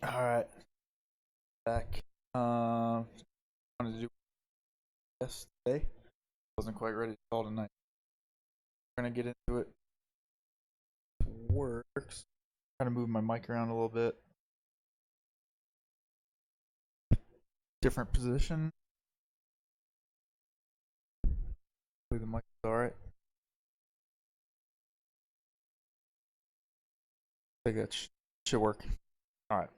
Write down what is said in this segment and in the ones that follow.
Alright, back. Wanted to do this today. Wasn't quite ready to call tonight. We're gonna get into it. Works. Trying to move my mic around a little bit. Different position. Hopefully the mic is alright. I think that should work. Alright.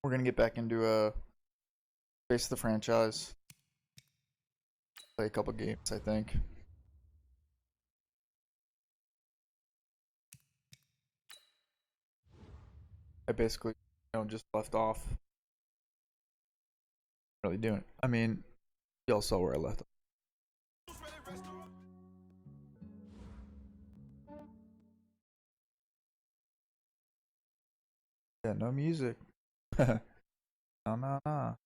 We're gonna get back into face of the franchise. Play a couple games, I think. I basically, just left off. Really doing it. I mean, y'all saw where I left off. Yeah, no music. No, no, no.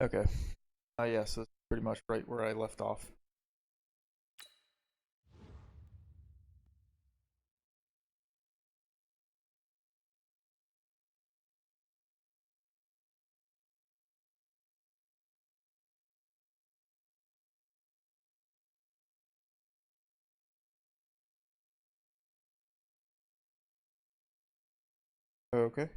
Okay. Yes, that's pretty much right where I left off. Okay.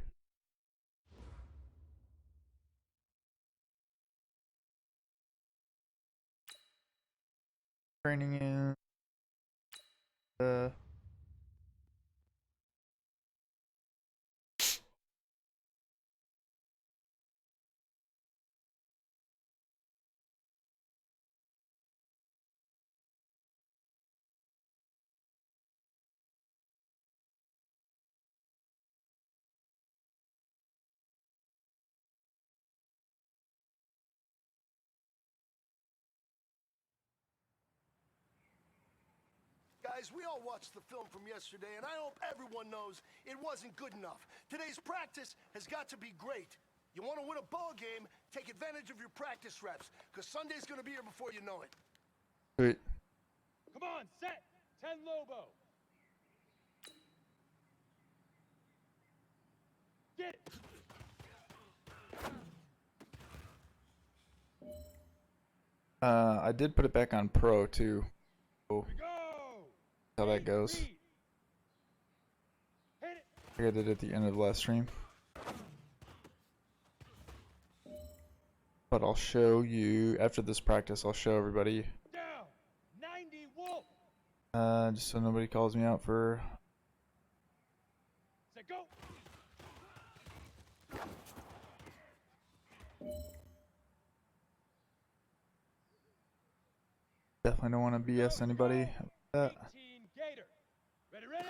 Training in Guys, we all watched the film from yesterday, and I hope everyone knows it wasn't good enough. Today's practice has got to be great. You want to win a ball game, take advantage of your practice reps, because Sunday's going to be here before you know it. Sweet. Come on, set! 10 Lobo! Get it! I did put it back on pro too. So how that goes. I did it at the end of the last stream. But I'll show you after this practice. I'll show everybody. Down! 90 Wolf! Just so nobody calls me out for. Set go! Definitely don't want to BS anybody about that. 18 Gator! Ready, ready!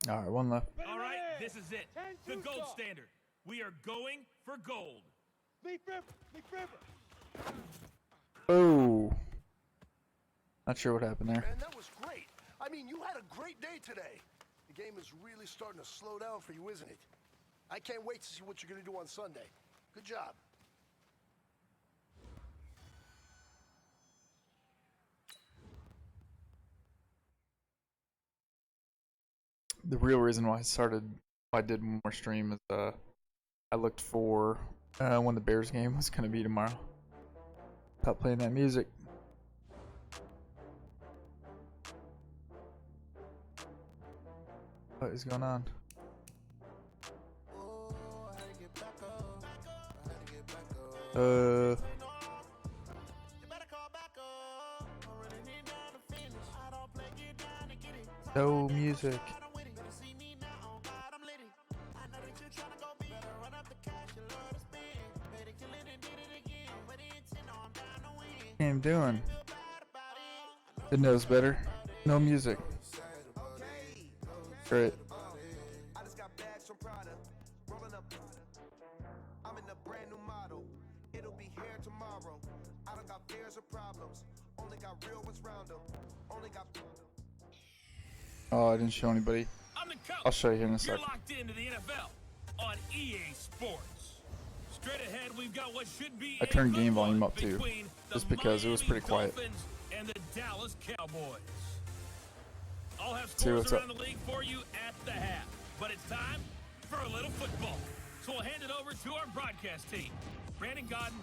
All right, one left. Ready, All right, ready. this is it. 10 The two gold stop. standard. We are going for gold. Leaf River! Leaf River! Oh. Not sure what happened there. Man, that was great. I mean, you had a great day today. The game is really starting to slow down for you, isn't it? I can't wait to see what you're going to do on Sunday. Good job. The real reason why I did one more stream is I looked for when the Bears game was gonna be tomorrow. Stop playing that music. What is going on? No music. I'm doing. It knows better. No music. Great. I just got bags from Prada, rolling up. I'm in a brand new model. It'll be here tomorrow. I don't got fears or problems. Only got real ones round them. Only got. Oh, I didn't show anybody. I'll show you here in a You're second. locked into the NFL on EA Sports. Straight ahead, we've got what should be I turned game volume up too, just because it was pretty quiet. And the Dallas Cowboys. I'll have See scores what's around up. the league for you at the half. But it's time for a little football. So we'll hand it over to our broadcast team, Brandon Godden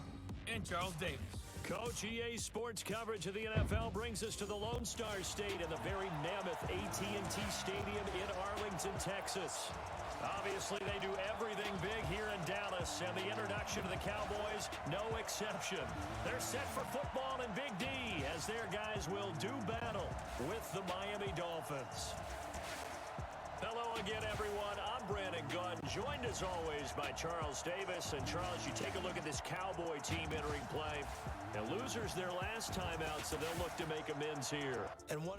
and Charles Davis. Coach, EA Sports coverage of the NFL brings us to the Lone Star State in the very mammoth AT&T Stadium in Arlington, Texas. Obviously, they do everything big here in Dallas, and the introduction of the Cowboys, no exception. They're set for football and Big D, as their guys will do battle with the Miami Dolphins. Hello again, everyone. I'm Brandon Gunn, joined as always by Charles Davis. And Charles, you take a look at this Cowboy team entering play. And losers their last time out, so they'll look to make amends here. And one.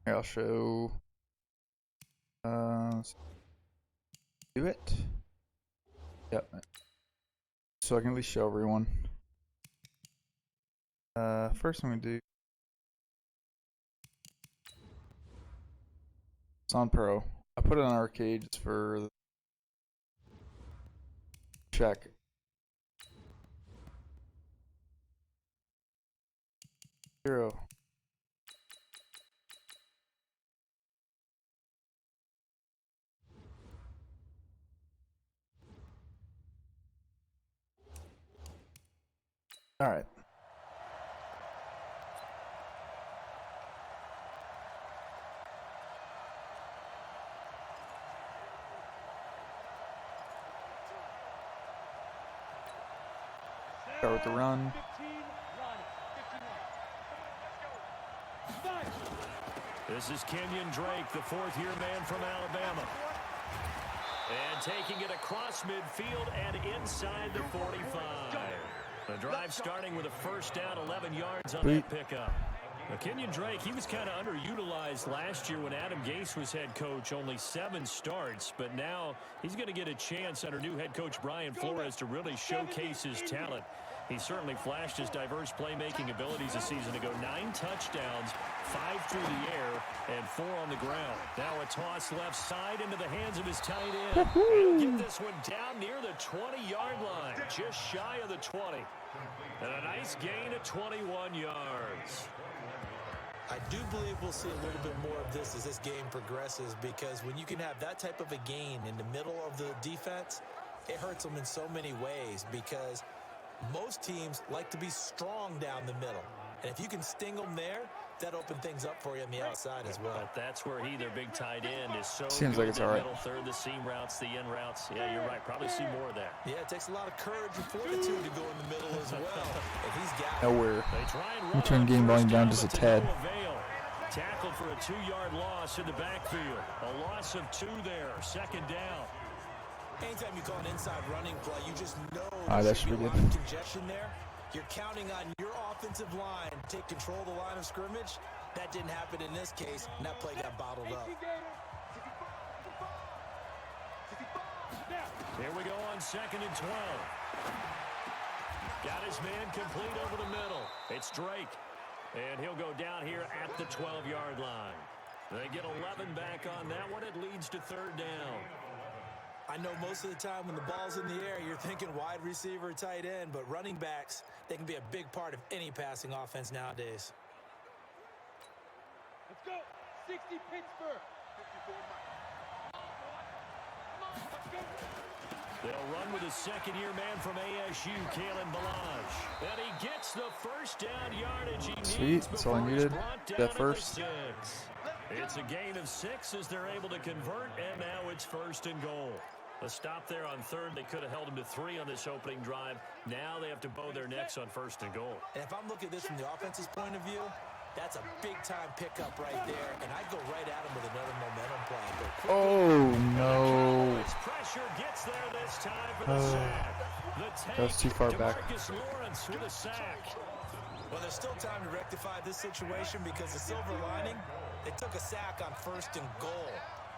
Here, I'll show. Do it. Yep. So I can at least show everyone. First I'm gonna do. It's on Pro. I put it on Arcade just for check. Zero. All right. Start with the run. 15, run. 51. This is Kenyon Drake, the fourth-year man from Alabama. And taking it across midfield and inside the 45. The drive starting with a first down, 11 yards on that pickup. Now, Kenyon Drake, he was kind of underutilized last year when Adam Gase was head coach, only 7 starts. But now he's going to get a chance under new head coach Brian Flores to really showcase his talent. He certainly flashed his diverse playmaking abilities a season ago. 9 touchdowns, 5 through the air, and 4 on the ground. Now a toss left side into the hands of his tight end. He'll get this one down near the 20-yard line, just shy of the 20. And a nice gain of 21 yards. I do believe we'll see a little bit more of this as this game progresses, because when you can have that type of a gain in the middle of the defense, it hurts them in so many ways, because most teams like to be strong down the middle. And if you can sting them there, that opens things up for you on the outside as well. But that's where he, their big tight end, is so Seems good. like it's all right. Middle third, the seam routes, the in routes. Yeah, you're right. Probably see more of that. Yeah, it takes a lot of courage and fortitude to go in the middle as well. And he's got it. Nowhere. They try and We run turn on game volume first down down, just a but to tad. no avail. Tackled for a 2-yard loss in the backfield. A loss of 2 there. Second down. Anytime you call an inside running play, you just know That there should should be be a good. lot of congestion there. You're counting on your offensive line to take control of the line of scrimmage. That didn't happen in this case, and that play got bottled up. Here we go on 2nd and 12. Got his man complete over the middle. It's Drake. And he'll go down here at the 12-yard line. They get 11 back on that one. It leads to 3rd down. I know most of the time when the ball's in the air, you're thinking wide receiver, tight end, but running backs, they can be a big part of any passing offense nowadays. Let's go. 60 Pittsburgh. 54 They'll run with a second-year man from ASU, Kalen Balaj. And he gets the first down yardage he Sweet, needs that's all I before he's needed. brought down That at first. the 6. It's a gain of 6 as they're able to convert, and now it's 1st and goal. A stop there on 3rd. They could have held him to 3 on this opening drive. Now they have to bow their necks on 1st and goal. And if I'm looking at this from the offense's point of view, that's a big-time pickup right there, and I go right at him with another momentum play. Go quickly. Oh no. His pressure gets there this time for the sack. That was too far back. DeMarcus Lawrence with a sack. Well, there's still time to rectify this situation, because the silver lining, they took a sack on 1st and goal.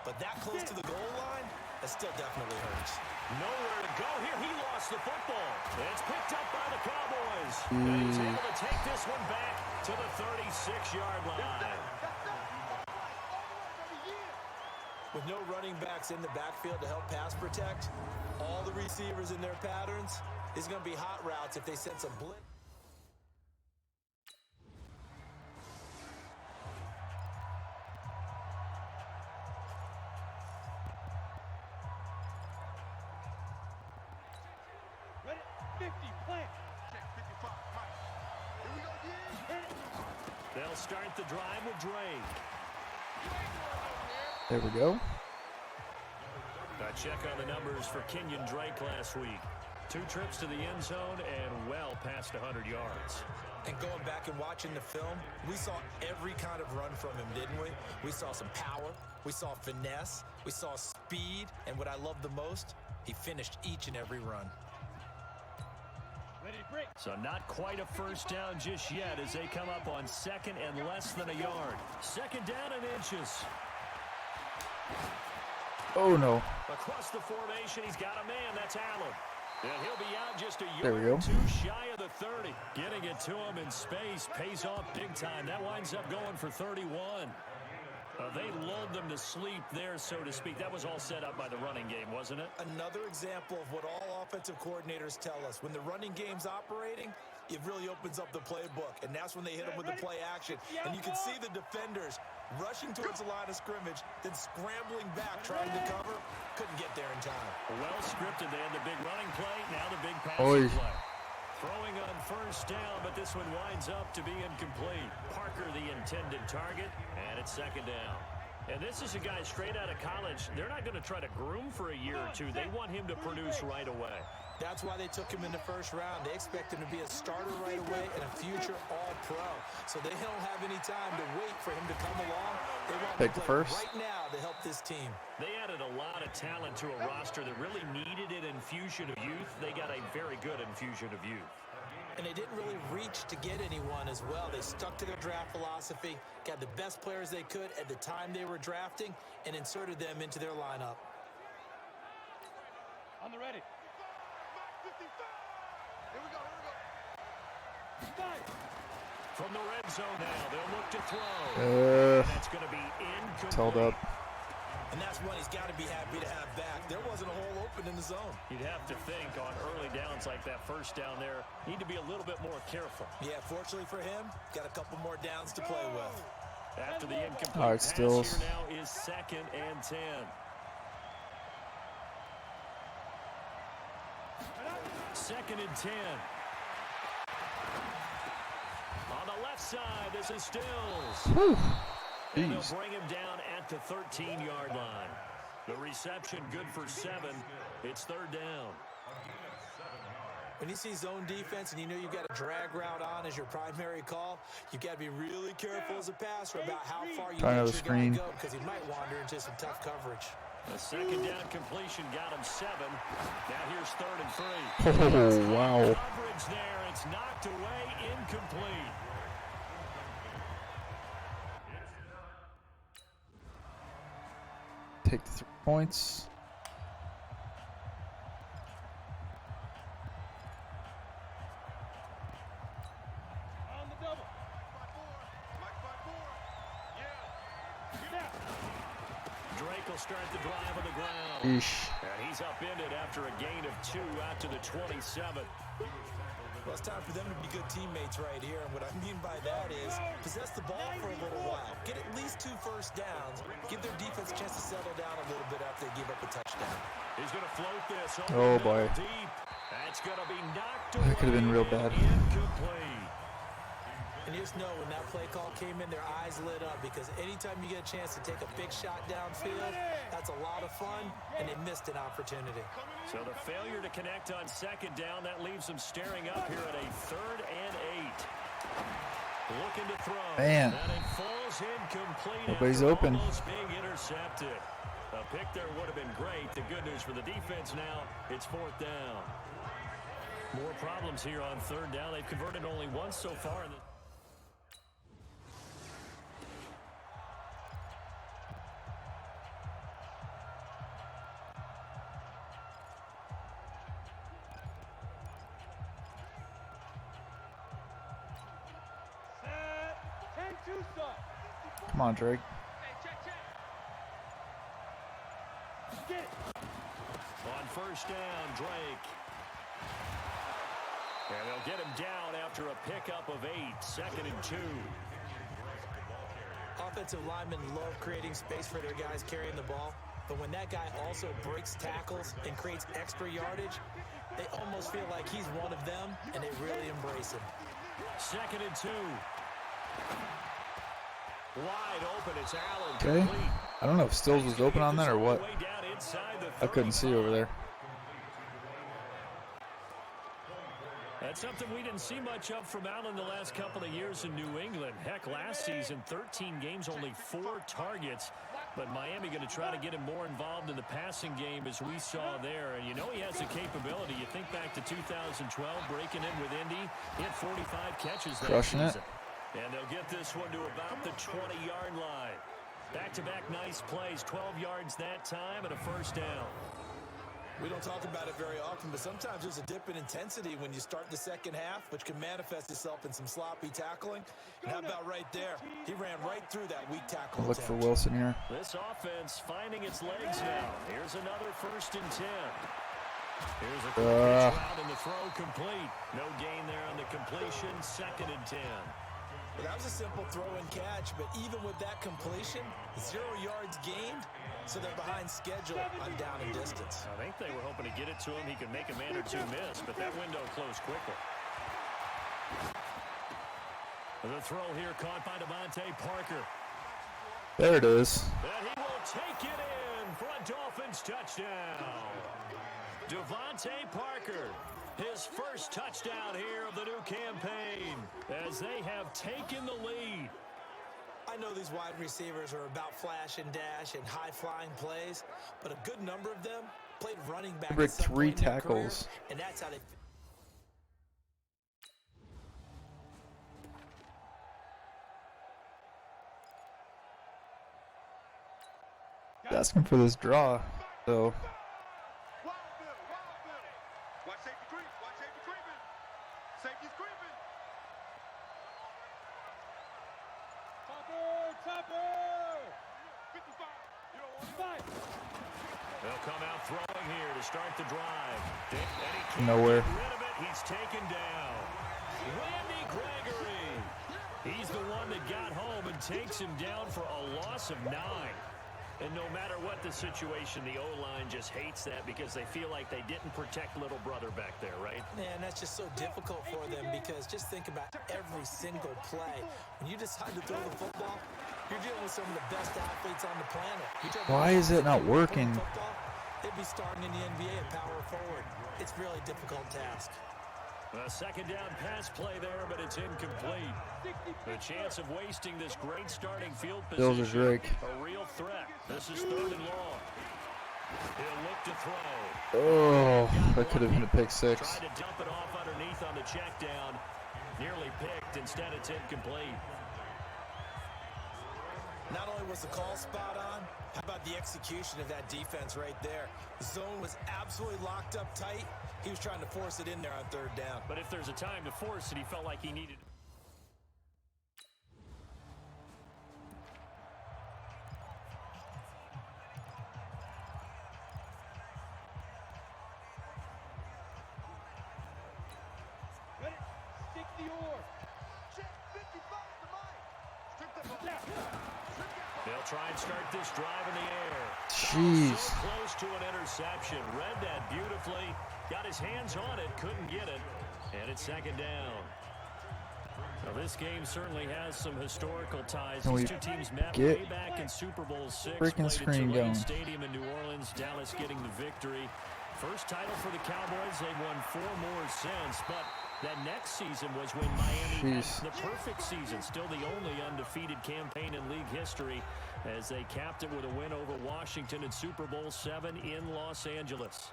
But that close to the goal line, that still definitely hurts. Nowhere to go here. He lost the football. It's picked up by the Cowboys. And he's able to take this one back to the 36-yard line. With no running backs in the backfield to help pass protect, all the receivers in their patterns, is going to be hot routes if they sense a blitz. Ready? 50, plant. Check 55, Mike. Here we go, yeah. They'll start the drive with Drake. There we go. A check on the numbers for Kenyon Drake last week. 2 trips to the end zone and well past 100 yards. And going back and watching the film, we saw every kind of run from him, didn't we? We saw some power, we saw finesse, we saw speed, and what I love the most, he finished each and every run. Ready to break. So not quite a first down just yet as they come up on second and less than a yard. Second down and inches. Oh no. Across the formation, he's got a man. That's Allen. And he'll be out just a There we yard go. or 2 shy of the 30. Getting it to him in space pays off big time. That winds up going for 31. They lulled them to sleep there, so to speak. That was all set up by the running game, wasn't it? Another example of what all offensive coordinators tell us. When the running game's operating, it really opens up the playbook, and that's when they hit them with the play action. And you can see the defenders rushing towards the line of scrimmage, then scrambling back, trying to cover. Couldn't get there in time. Well scripted. They had the big running play, now the big Oy. passing play. Throwing on first down, but this one winds up to be incomplete. Parker the intended target, and it's second down. And this is a guy straight out of college. They're not going to try to groom for a year or two. They want him to produce right away. That's why they took him in the first round. They expect him to be a starter right away and a future All-Pro. So they don't have any time to wait for him to come along. They want Pick to the play first. right now to help this team. They added a lot of talent to a roster that really needed an infusion of youth. They got a very good infusion of youth. And they didn't really reach to get anyone as well. They stuck to their draft philosophy, got the best players they could at the time they were drafting, and inserted them into their lineup. On the ready. 55. Here we go, Five. From the red zone now, they'll look to throw. That's going to be incomplete. It's held up. And that's one he's got to be happy to have back. There wasn't a hole open in the zone. You'd have to think on early downs like that first down there, need to be a little bit more careful. Yeah, fortunately for him, got a couple more downs to play with. After the incomplete All right, pass Stills. here now is second and 10. Second and 10. On the left side, this is Stills. Whew. And they'll Jeez. bring him down at the 13-yard line. The reception good for 7. It's third down. When you see zone defense and you know you've got a drag route on as your primary call, you've got to be really careful as a passer about how far you Try another let your guy screen. go because he might wander into some tough coverage. The second down completion got him 7. Now here's third and 3. Oh, wow. Coverage there. It's knocked away, incomplete. Take the 3 points. On the double. 55. Snap. Drake will start the drive on the ground. Eesh. And he's upended after a gain of 2 out to the 27. Well, it's time for them to be good teammates right here. And what I mean by that is possess the ball for a little while. Get at least 2 first downs. Give their defense a chance to settle down a little bit after they give up a touchdown. He's going to float this. Oh, over boy. Deep. That's going to be knocked away. That could have been real bad. Incomplete. And you just know when that play call came in, their eyes lit up because anytime you get a chance to take a big shot downfield, that's a lot of fun, and they missed an opportunity. So the failure to connect on second down, that leaves them staring up here at a third and 8. Looking to throw. Man. And it falls incomplete. Nobody's after open. Almost being intercepted. A pick there would have been great. The good news for the defense now, it's fourth down. More problems here on third down. They've converted only once so far in the Two side. Come on, Drake. Get it. On first down, Drake. And they'll get him down after a pickup of 8, 2nd and 2. Offensive linemen love creating space for their guys carrying the ball, but when that guy also breaks tackles and creates extra yardage, they almost feel like he's one of them, and they really embrace him. 2nd and 2. Wide open, it's Allen. Okay. Complete. I don't know if Stills was open on that or what. Way down inside the I couldn't see over there. That's something we didn't see much of from Allen the last couple of years in New England. Heck, last season, 13 games, only 4 targets. But Miami going to try to get him more involved in the passing game as we saw there. And you know he has the capability. You think back to 2012, breaking in with Indy. He had 45 catches that Crushing season. it. And they'll get this one to about the 20-yard line. Back-to-back nice plays, 12 yards that time and a first down. We don't talk about it very often, but sometimes there's a dip in intensity when you start the second half, which can manifest itself in some sloppy tackling. And how about right there? He ran right through that weak tackle. Look for Wilson here. This offense finding its legs now. Here's another 1st and 10. Here's a quick pitch route and the throw complete. No gain there on the completion. 2nd and 10. Well, that was a simple throw and catch, but even with that completion, 0 yards gained, so they're behind schedule on down and distance. I think they were hoping to get it to him. He could make a man or two miss, but that window closed quickly. The throw here caught by Devontae Parker. There it is. And he will take it in for a Dolphins touchdown. Devontae Parker, his first touchdown here of the new campaign, as they have taken the lead. I know these wide receivers are about flash and dash and high-flying plays, but a good number of them played running back. Break 3 tackles. Career, and that's how they. Asking for this draw, so. Watch safety creep. Watch safety creeping. Safety's creeping. Topper. 55. You don't want to fight. They'll come out throwing here to start the drive. And he can't Nowhere. get rid of it. He's taken down. Randy Gregory. He's the one that got home and takes him down for a loss of 9. And no matter what the situation, the O-line just hates that because they feel like they didn't protect little brother back there, right? Man, that's just so difficult for them because just think about every single play. When you decide to throw the football, you're dealing with some of the best athletes on the planet. Why is it not working? Football, they'd be starting in the NBA at power forward. It's really a difficult task. A 2nd down pass play there, but it's incomplete. The chance of wasting this great starting field Bills position, are Drake. a real threat. This is 3rd and long. He'll look to throw. Oh, that could have been a pick 6. Tried to dump it off underneath on the check down. Nearly picked. Instead, it's incomplete. Not only was the call spot on, how about the execution of that defense right there? The zone was absolutely locked up tight. He was trying to force it in there on 3rd down. But if there's a time to force it, he felt like he needed it. Ready? Stick the oar. Check 55 to mine. Strip the ball. They'll try and start this drive in the air. Jeez. So close to an interception. Read that beautifully. Got his hands on it. Couldn't get it. And it's 2nd down. Now, this game certainly has some historical ties. Can we These two teams met get way back in Super Bowl 6. freaking Played screen at Tulane going? Stadium in New Orleans. Dallas getting the victory. First title for the Cowboys. They've won 4 more since. But that next season was when Miami had Jeez. the perfect season. Still the only undefeated campaign in league history as they capped it with a win over Washington in Super Bowl 7 in Los Angeles.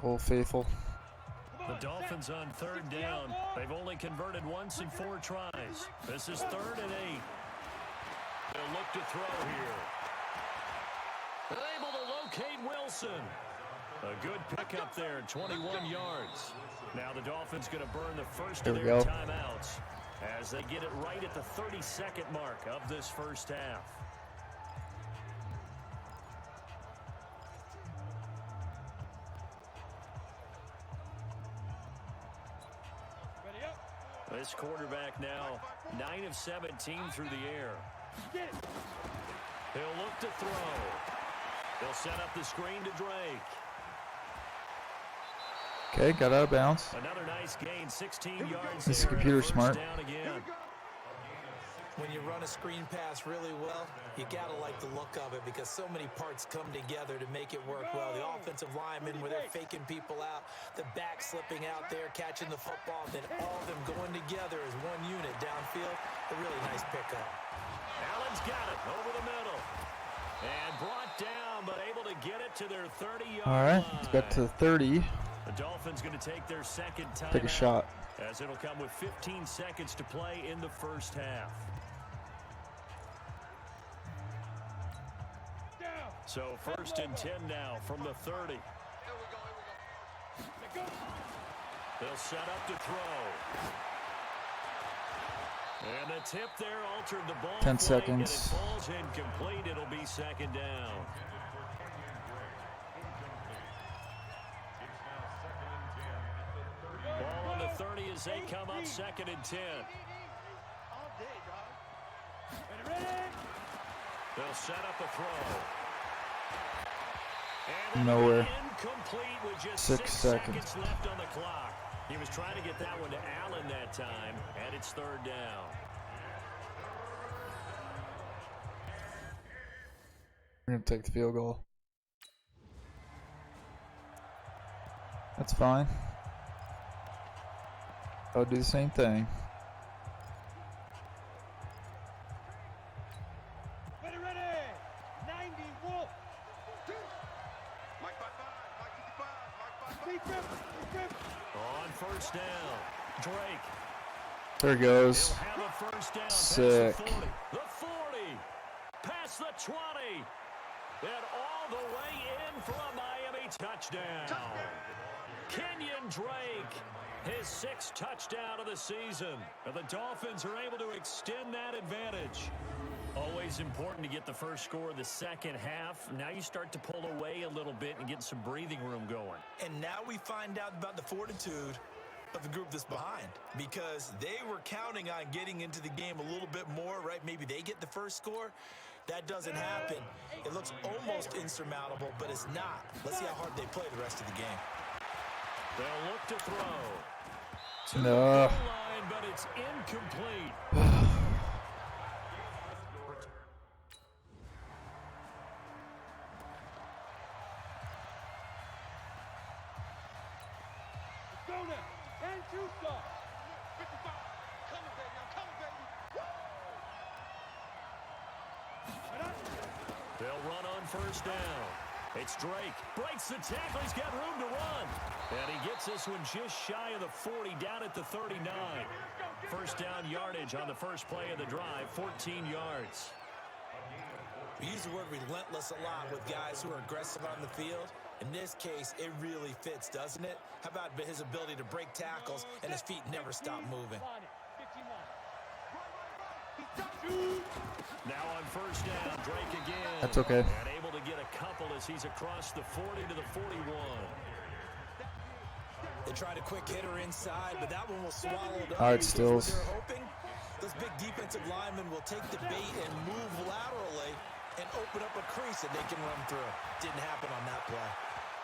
Old Faithful. The Dolphins on 3rd down. They've only converted once in 4 tries. This is 3rd and 8. They'll look to throw here. They're able to locate Wilson. A good pickup there, 21 yards. Now the Dolphins going to burn the first There of we their go. timeouts as they get it right at the 32nd mark of this first half. This quarterback now 9 of 17 through the air. He'll look to throw. They'll set up the screen to Drake. Okay, got out of bounds. Another nice gain, 16 yards. This computer smart. Down again. When you run a screen pass really well, you got to like the look of it because so many parts come together to make it work well. The offensive linemen, where they're faking people out, the back slipping out there, catching the football, then all of them going together as one unit downfield. A really nice pickup. Allen's got it over the middle. And brought down, but able to get it to their 30-yard line. All right, let's get to 30. The Dolphins going to take their second time Take a shot. as it'll come with 15 seconds to play in the first half. So first and 10 now from the 30. They'll set up to throw. And the tip there altered the ball. 10 play, seconds. And it falls incomplete. It'll be second down. Ball on the 30 as they come up second and 10. They'll set up a throw. And Nowhere. incomplete with just 6 seconds left on the clock. He was trying to get that one to Allen that time, and it's third down. We're going to take the field goal. That's fine. I'll do the same thing. On first down, Drake. There it goes. He'll have a first down. Sick. Past the 40, past the 20, and all the way in for a Miami touchdown. Kenyon Drake, his 6th touchdown of the season. And the Dolphins are able to extend that advantage. Always important to get the first score of the second half. Now you start to pull away a little bit and get some breathing room going. And now we find out about the fortitude of the group that's behind because they were counting on getting into the game a little bit more, right? Maybe they get the first score. That doesn't happen. It looks almost insurmountable, but it's not. Let's see how hard they play the rest of the game. They'll look to throw. To No. the goal line, but it's incomplete. They'll run on first down. It's Drake. Breaks the tackle. He's got room to run. And he gets this one just shy of the 40, down at the 39. First down yardage on the first play of the drive, 14 yards. We use the word relentless a lot with guys who are aggressive on the field. In this case, it really fits, doesn't it? How about his ability to break tackles and his feet never stop moving? Now on first down, Drake again. That's okay. And able to get a couple as he's across the 40 to the 41. They tried a quick hitter inside, but that one was swallowed up. All right, Stills. They're hoping those big defensive linemen will take the bait and move laterally and open up a crease that they can run through. Didn't happen on that play.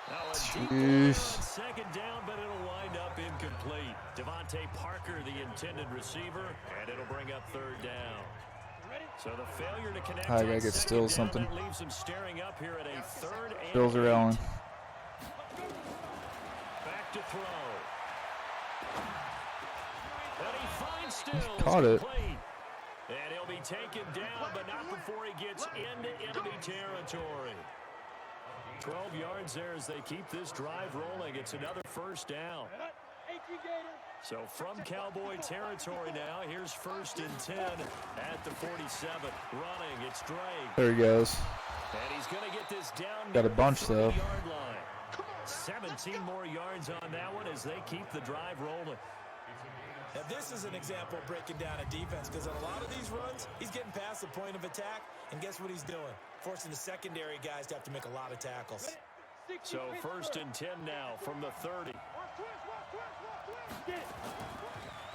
Now a deep ball on second down, but it'll wind up incomplete. Devontae Parker, the intended receiver, and it'll bring up third down. So the failure to connect. I gotta get Stills something. That leaves him staring up here at a third and Stills are Allen. back to throw. And he finds Stills. Caught it. Complete. And he'll be taken down, but not before he gets into enemy territory. 12 yards there as they keep this drive rolling. It's another first down. So from Cowboy territory now, here's first and 10 at the 47. Running, it's Drake. There he goes. And he's going to get this down. Got a near bunch, the though. 30-yard line. 17 more yards on that one as they keep the drive rolling. Now, this is an example of breaking down a defense because on a lot of these runs, he's getting past the point of attack, and guess what he's doing? Forcing the secondary guys to have to make a lot of tackles. So 1st and 10 now from the 30.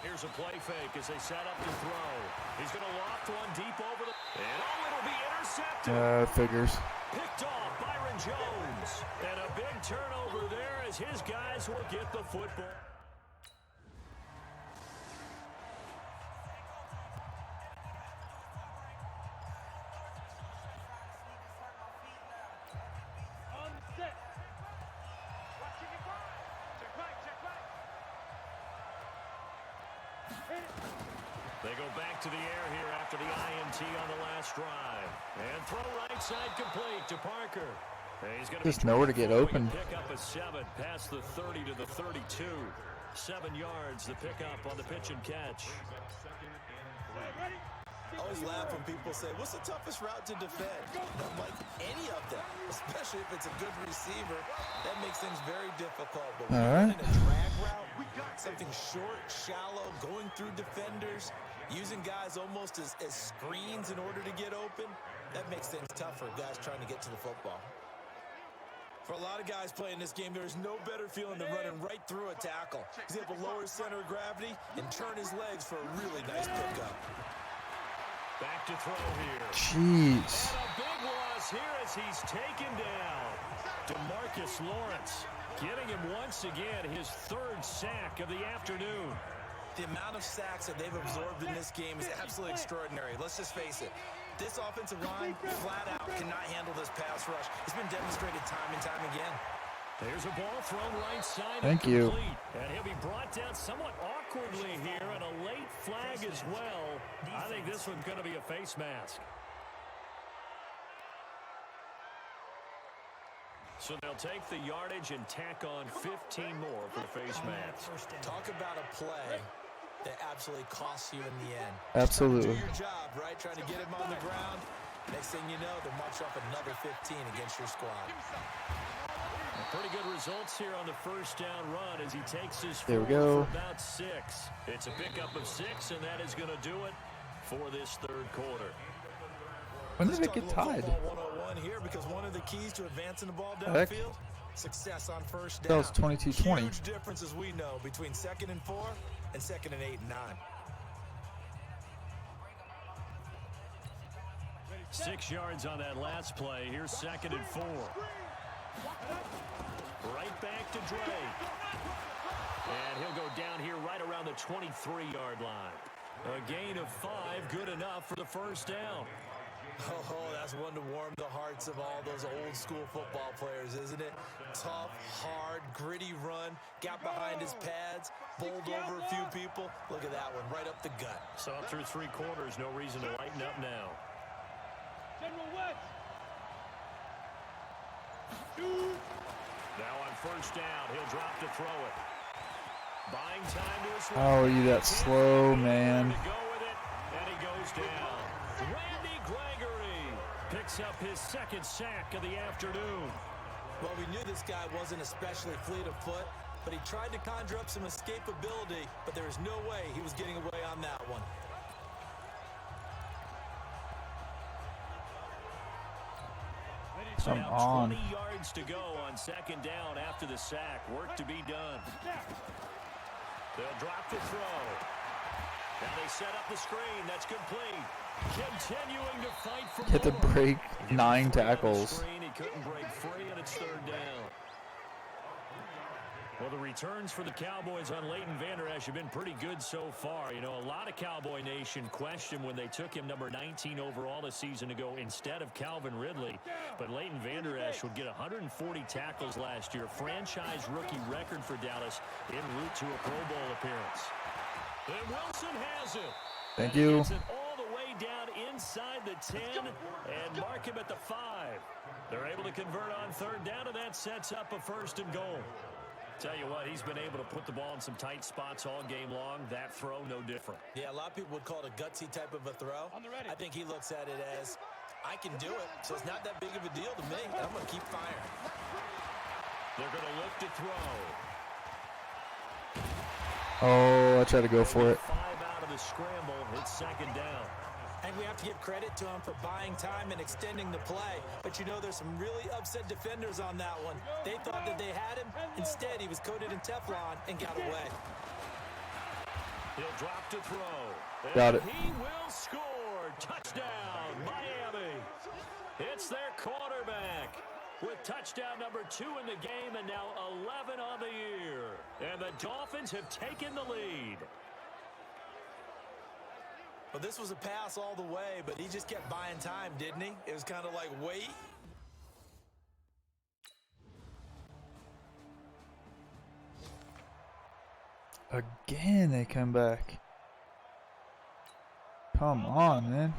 Here's a play fake as they set up to throw. He's going to loft one deep over the... And it'll be intercepted. Figures. Picked off Byron Jones. And a big turnover there as his guys will get the football. They go back to the air here after the INT on the last drive. And throw right side complete to Parker. He's going to just nowhere to get open. Pick up a 7 past the 30 to the 32. 7 yards, the pickup on the pitch and catch. I always laugh when people say, what's the toughest route to defend? I'm like, any of them, especially if it's a good receiver. That makes things very difficult. But when you're in a drag route, something short, shallow, going through defenders, using guys almost as screens in order to get open, that makes things tough for guys trying to get to the football. For a lot of guys playing this game, there's no better feeling than running right through a tackle. He's able to lower his center of gravity and turn his legs for a really nice pickup. Back to throw here. Jeez. And a big loss here as he's taken down. DeMarcus Lawrence getting him once again his 3rd sack of the afternoon. The amount of sacks that they've absorbed in this game is absolutely extraordinary. Let's just face it. This offensive line, flat out, cannot handle this pass rush. It's been demonstrated time and time again. There's a ball thrown right side. Thank you. And he'll be brought down somewhat awkwardly here, and a late flag as well. I think this one's going to be a face mask. So they'll take the yardage and tack on 15 more for the face mask. Talk about a play that absolutely costs you in the end. Absolutely. Do your job, right? Trying to get him on the ground. Next thing you know, they're marching off another 15 against your squad. Pretty good results here on the 1st down run as he takes his there we go. go. For about 6. It's a pickup of 6, and that is going to do it for this 3rd quarter. When did it get tied? 101 here because one of the keys to advancing the ball downfield, success on 1st down. That was 22-20. Huge difference as we know between 2nd and 4 and 2nd and 8 and 9. 6 yards on that last play. Here's 2nd and 4. Right back to Drake. And he'll go down here right around the 23-yard line. A gain of 5, good enough for the 1st down. Oh, that's one to warm the hearts of all those old school football players, isn't it? Tough, hard, gritty run, got behind his pads, bowled over a few people. Look at that one, right up the gut. So through 3 quarters, no reason to lighten up now. General West. Now on 1st down, he'll drop to throw it. Buying time to his Oh, you that slow man. To go with it, and he goes down. Randy Gregory picks up his 2nd sack of the afternoon. Well, we knew this guy wasn't especially fleet of foot, but he tried to conjure up some escapability, but there was no way he was getting away on that one. Come now on. 20 yards to go on 2nd down after the sack. Work to be done. They'll drop the throw. Now they set up the screen. That's complete. Continuing to fight for Hit the more. break, 9 tackles. He couldn't break free, and it's 3rd down. Well, the returns for the Cowboys on Leighton Vander Esch have been pretty good so far. You know, a lot of Cowboy Nation questioned when they took him number 19 overall a season ago instead of Calvin Ridley. But Leighton Vander Esch would get 140 tackles last year, franchise rookie record for Dallas, en route to a Pro Bowl appearance. And Wilson has it. Thank you. Gets it all the way down inside the 10 and mark him at the 5. They're able to convert on 3rd down, and that sets up a 1st and goal. Tell you what, he's been able to put the ball in some tight spots all game long. That throw, no different. Yeah, a lot of people would call it a gutsy type of a throw. I think he looks at it as, I can do it, so it's not that big of a deal to me. I'm going to keep firing. They're going to look to throw. Oh, I tried to go for it. 5 out of the scramble. It's second down. And we have to give credit to him for buying time and extending the play. But you know, there's some really upset defenders on that one. They thought that they had him. Instead, he was coated in Teflon and got away. He'll drop to throw. Got it. He will score. Touchdown, Miami. It's their quarterback with touchdown number 2 in the game and now 11 on the year. And the Dolphins have taken the lead. Well, this was a pass all the way, but he just kept buying time, didn't he? It was kind of like, wait. Again, they come back. Come on, man.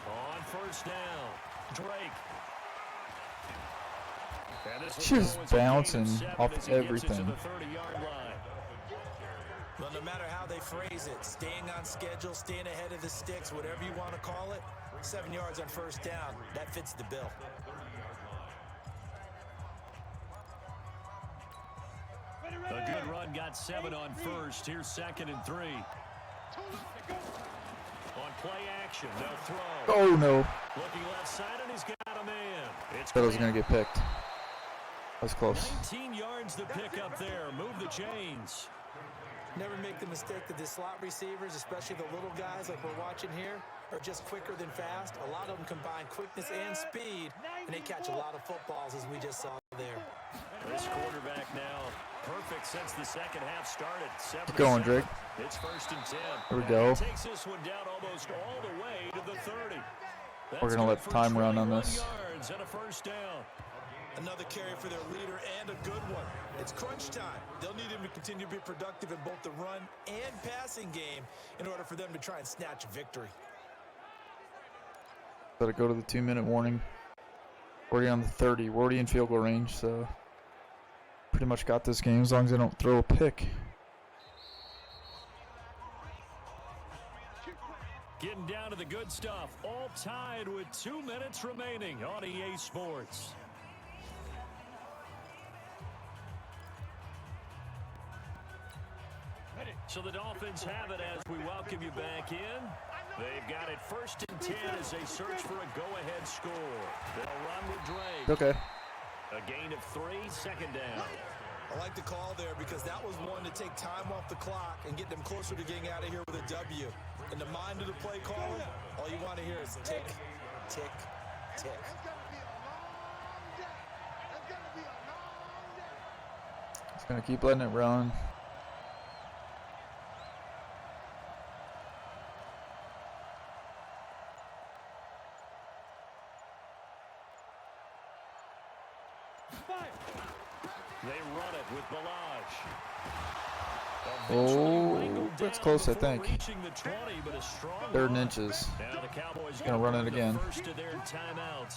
On first down, Drake. Just bouncing off everything. Well, no matter how they phrase it, staying on schedule, staying ahead of the sticks, whatever you want to call it, 7 yards on first down, that fits the bill. A good run got 7 on first. Here's 2nd and 3. On play action, they'll throw. Oh, no. Looking left side, and he's got a man. It's Thought I was going to get picked. That was close. 19 yards to pick up there. Move the chains. Never make the mistake that the slot receivers, especially the little guys like we're watching here, are just quicker than fast. A lot of them combine quickness and speed, and they catch a lot of footballs, as we just saw there. This quarterback now perfect since the second half started. Keep going, Drake. It's 1st and 10. There we go. Takes this one down almost all the way to the 30. We're going to let time run on this. Yards and a first down. Another carry for their leader and a good one. It's crunch time. They'll need him to continue to be productive in both the run and passing game in order for them to try and snatch a victory. Let it go to the 2-minute warning. Already on the 30. We're already in field goal range, so pretty much got this game as long as they don't throw a pick. Getting down to the good stuff. All tied with 2 minutes remaining on EA Sports. So the Dolphins have it as we welcome you back in. They've got it 1st and 10 as they search for a go-ahead score. They'll run with Drake. Okay. A gain of 3, 2nd down. I like the call there because that was one to take time off the clock and get them closer to getting out of here with a W. In the mind of the play caller, all you want to hear is tick, tick, tick. It's going to keep letting it run. They run it with Balaj. Oh, that's close, I think. 3rd and inches. Now the Cowboys gonna run it again. First of their timeouts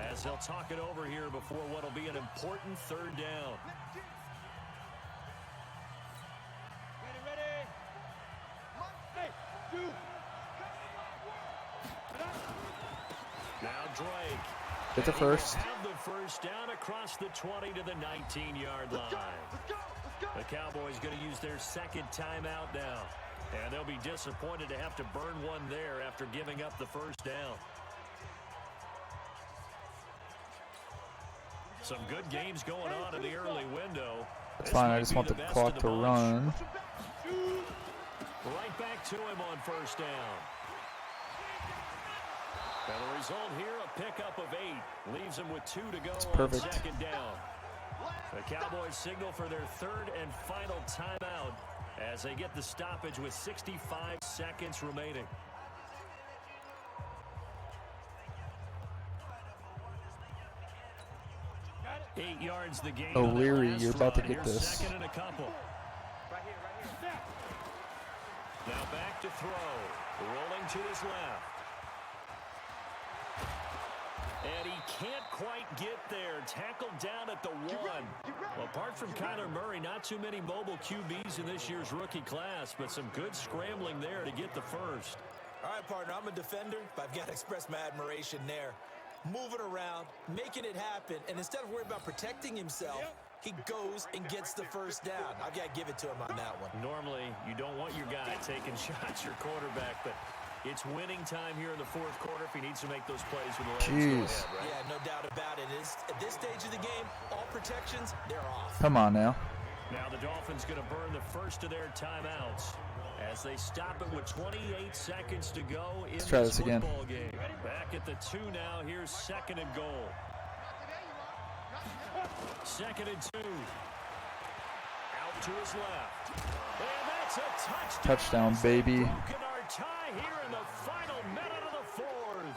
as they'll talk it over here before what'll be an important 3rd down. Now Drake. Get the first. Have the first down across the 20 to the 19-yard line. The Cowboys going to use their 2nd timeout now. And they'll be disappointed to have to burn one there after giving up the first down. Some good games going on in the early window. That's fine. I just want the clock to run. Right back to him on first down. And the result here, a pickup of 8. Leaves them with 2 to go on 2nd down. The Cowboys signal for their 3rd and final timeout as they get the stoppage with 65 seconds remaining. Eight yards the game. O'Leary, you're about to get this. 2nd and a couple. Now back to throw. Rolling to his left. And he can't quite get there. Tackled down at the 1. Well, apart from Kyler Murray, not too many mobile QBs in this year's rookie class, but some good scrambling there to get the first. All right, partner, I'm a defender, but I've got to express my admiration there. moving around, making it happen, and instead of worrying about protecting himself, he goes and gets the first down. I've got to give it to him on that one. Normally, you don't want your guy taking shots, your quarterback, but it's winning time here in the fourth quarter if he needs to make those plays with the legs go ahead, right? Yeah, no doubt about it. At this stage of the game, all protections, they're off. Come on now. Now the Dolphins going to burn the first of their timeouts as they stop it with 28 seconds to go in this football game. Back at the 2 now. Here's 2nd and goal. 2nd and 2. Out to his left. And that's a touchdown. Touchdown, baby. Broken our tie here in the final minute of the 4th.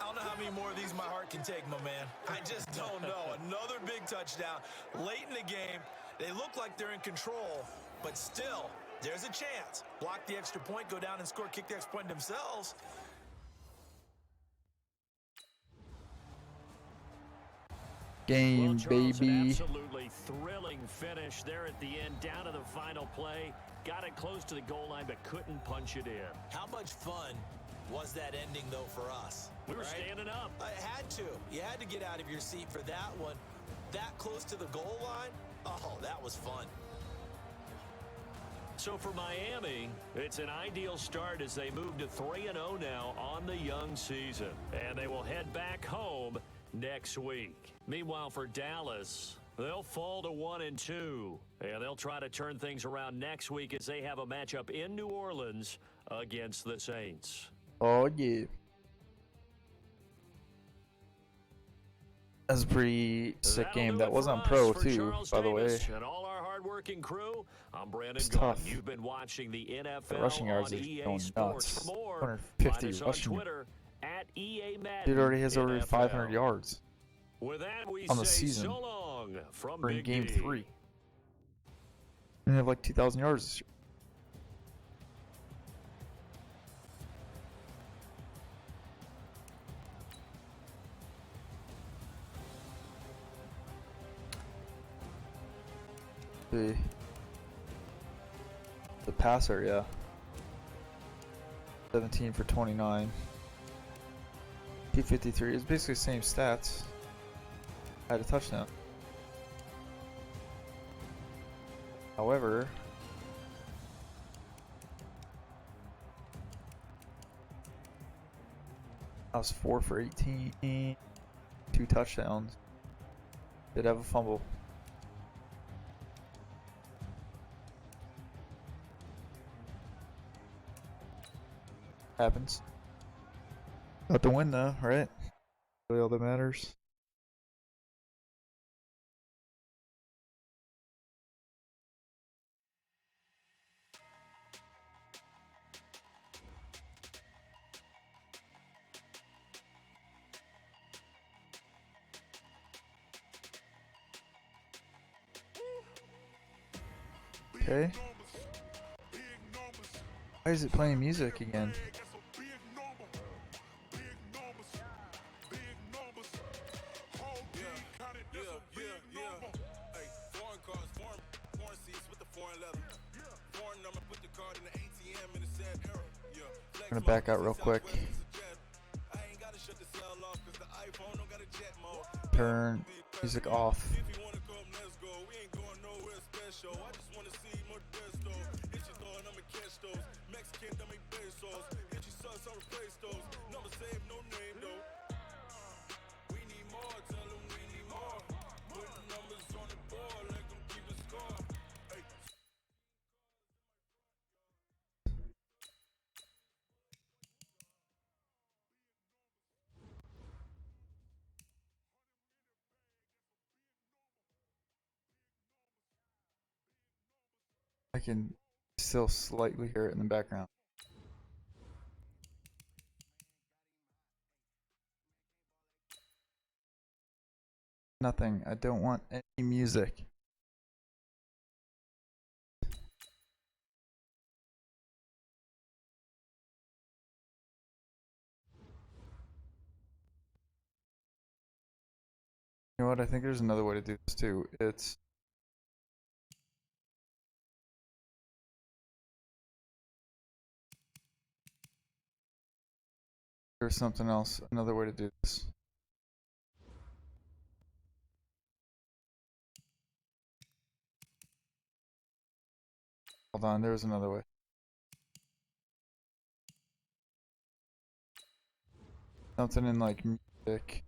I don't know how many more of these my heart can take, my man. I just don't know. Another big touchdown late in the game. They look like they're in control, but still, there's a chance. Block the extra point, go down and score, kick the extra point themselves. Game, Well, Charles, an baby. absolutely thrilling finish there at the end, down to the final play. Got it close to the goal line, but couldn't punch it in. How much fun was that ending, though, for us? We were standing up. I had to. You had to get out of your seat for that one. That close to the goal line? Oh, that was fun. So for Miami, it's an ideal start as they move to 3-0 now on the young season. And they will head back home next week. Meanwhile, for Dallas, they'll fall to 1-2. And they'll try to turn things around next week as they have a matchup in New Orleans against the Saints. Oh, yeah. That's a pretty sick game. That was on Pro, too, by the way. And all our hardworking crew, I'm Brandon It's Gunn. tough. You've been watching the NFL The rushing yards on are EA going Sports. nuts. For more, 150 find us on rushing. Twitter at EA Madden Dude already has over NFL. 500 yards With that, we on the say season. so long from for in Big game D. 3. And they have like 2,000 yards this year. The passer, yeah. 17 for 29. 253. It's basically the same stats. Had a touchdown. However, I was 4 for 18. 2 touchdowns. Did have a fumble. Happens. Got the win though, right? Really all that matters. Okay. Why is it playing music again? I'm gonna back out real quick. Turn music off. I can still slightly hear it in the background. Nothing. I don't want any music. You know what? I think there's another way to do this too. It's There's something else, another way to do this. Hold on, there was another way. Something in like music.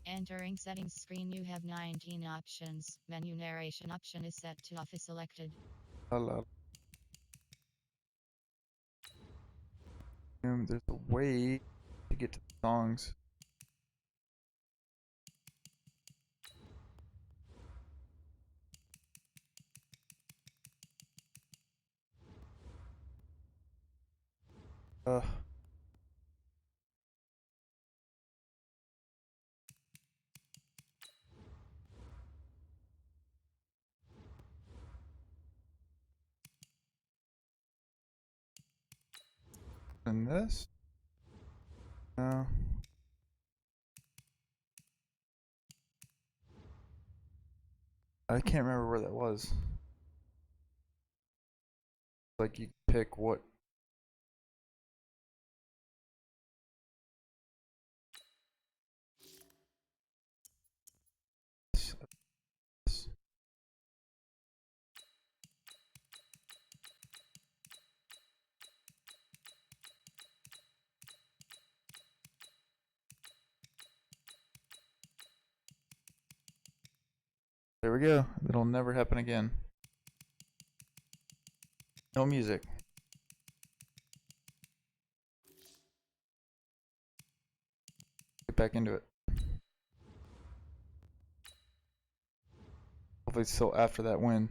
Entering settings screen, you have 19 options. Menu narration option is set to off is selected. Hello. There's a way to get to the songs. And this? No. I can't remember where that was. Like you pick what. There we go. It'll never happen again. No music. Get back into it. Hopefully it's still after that win.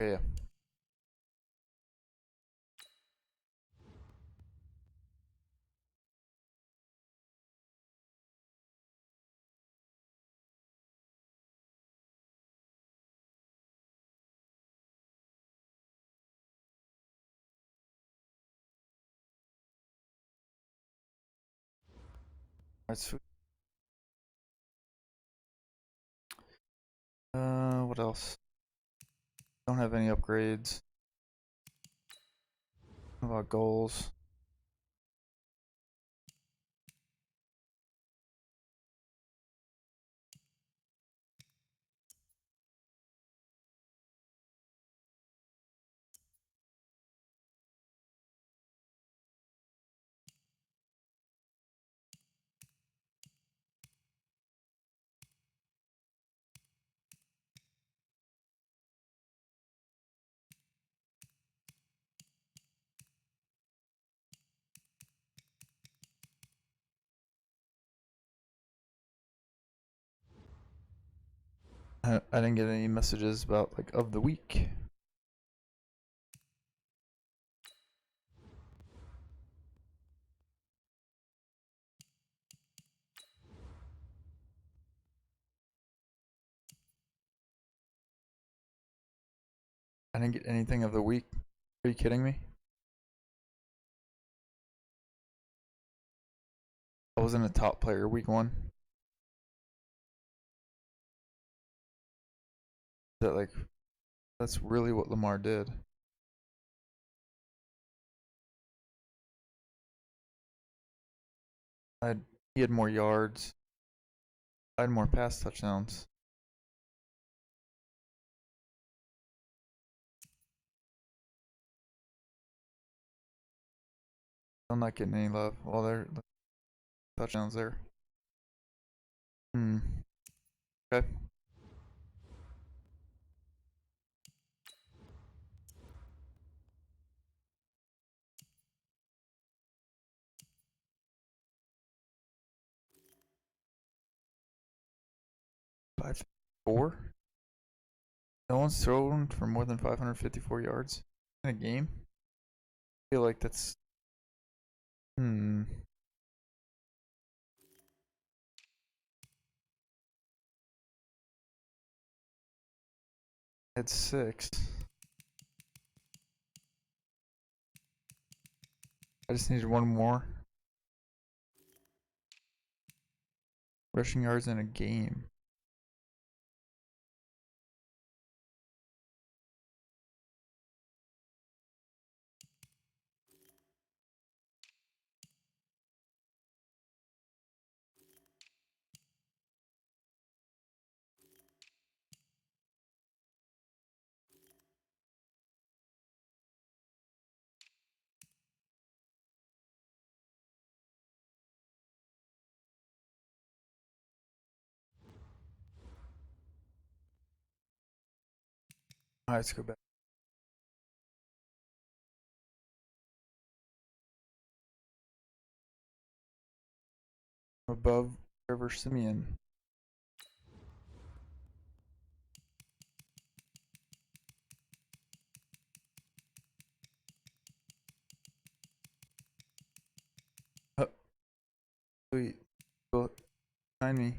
Okay, yeah. Alright, sweet. What else? Don't have any upgrades. What about goals? I didn't get any messages about like of the week. I didn't get anything of the week. Are you kidding me? I wasn't a top player week 1. That like that's really what Lamar did. He had more yards. I had more pass touchdowns. I'm not getting any love. Well, there touchdowns there. Okay. Five, 4. No one's thrown for more than 554 yards in a game. I feel like that's It's 6. I just needed one more. rushing yards in a game. All right, let's go back. Above Trevor Simeon. Oh, sweet. Well, behind me.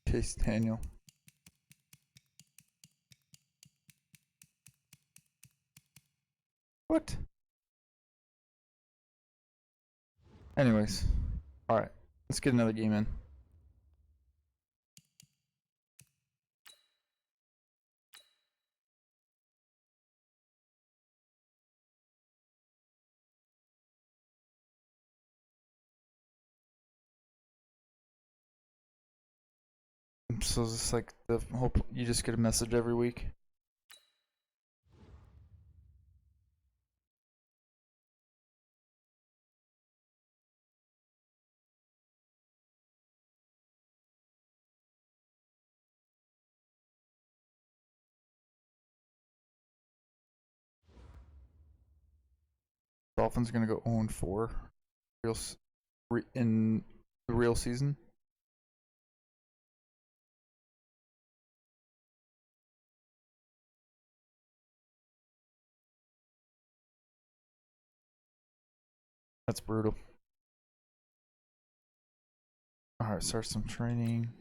Chase Daniel. What? Anyways. Alright. Let's get another game in. So it's just like the hope you just get a message every week. Dolphins gonna go 0-4 in the real season. That's brutal. Alright, start some training.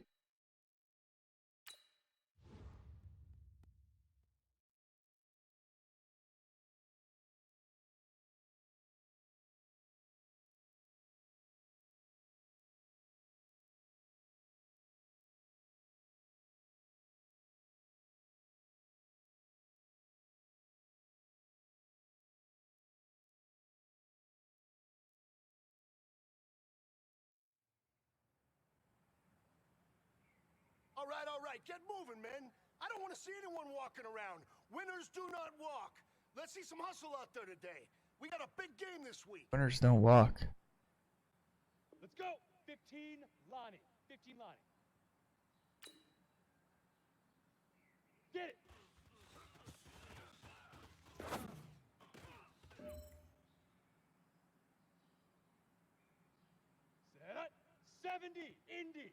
All right, get moving, men. I don't want to see anyone walking around. Winners do not walk. Let's see some hustle out there today. We got a big game this week. Winners don't walk. Let's go. 15 Lonnie. 15 Lonnie. Get it. Set up. 70. Indy.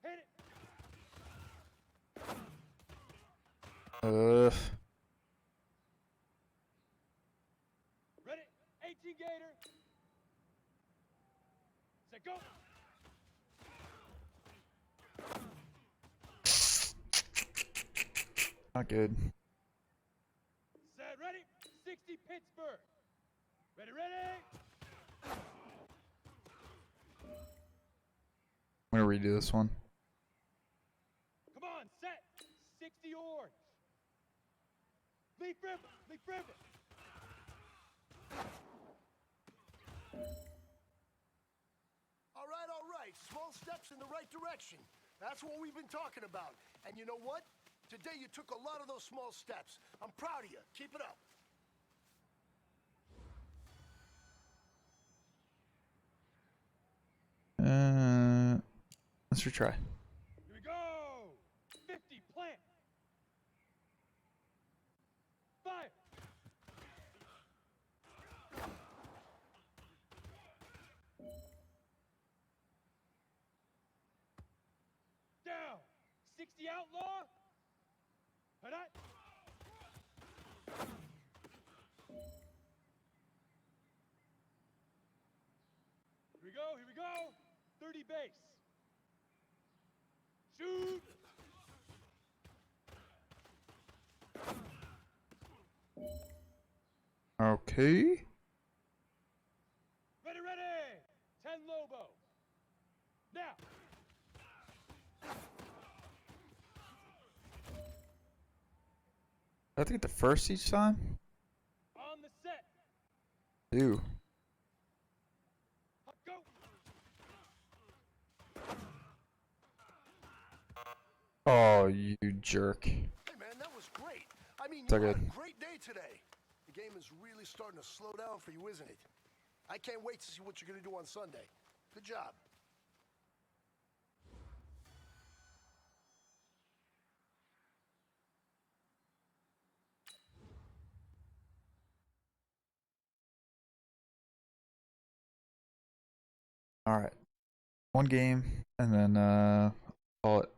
Hit it. Ready? 18 Gator. Set go. Not good. Set ready. 60 Pittsburgh. Ready, ready. I'm gonna redo this one. Come on, set. 60 Orange. Leaf River. Leaf River. All right. Small steps in the right direction. That's what we've been talking about. And you know what? Today you took a lot of those small steps. I'm proud of you. Keep it up. Let's retry. Here we go. 50 plant. Fire. Down. 60 outlaw. Hit it. Here we go. 30 base. Shoot. Hey. Ready, ready. 10 Lobo. Now. I think the first each time. On the set. Ew. Go. Oh, you jerk. Hey, man, that was great. I mean, It's you all had a good. great day today. The game is really starting to slow down for you, isn't it? I can't wait to see what you're going to do on Sunday. Good job. All right. One game, and then call it.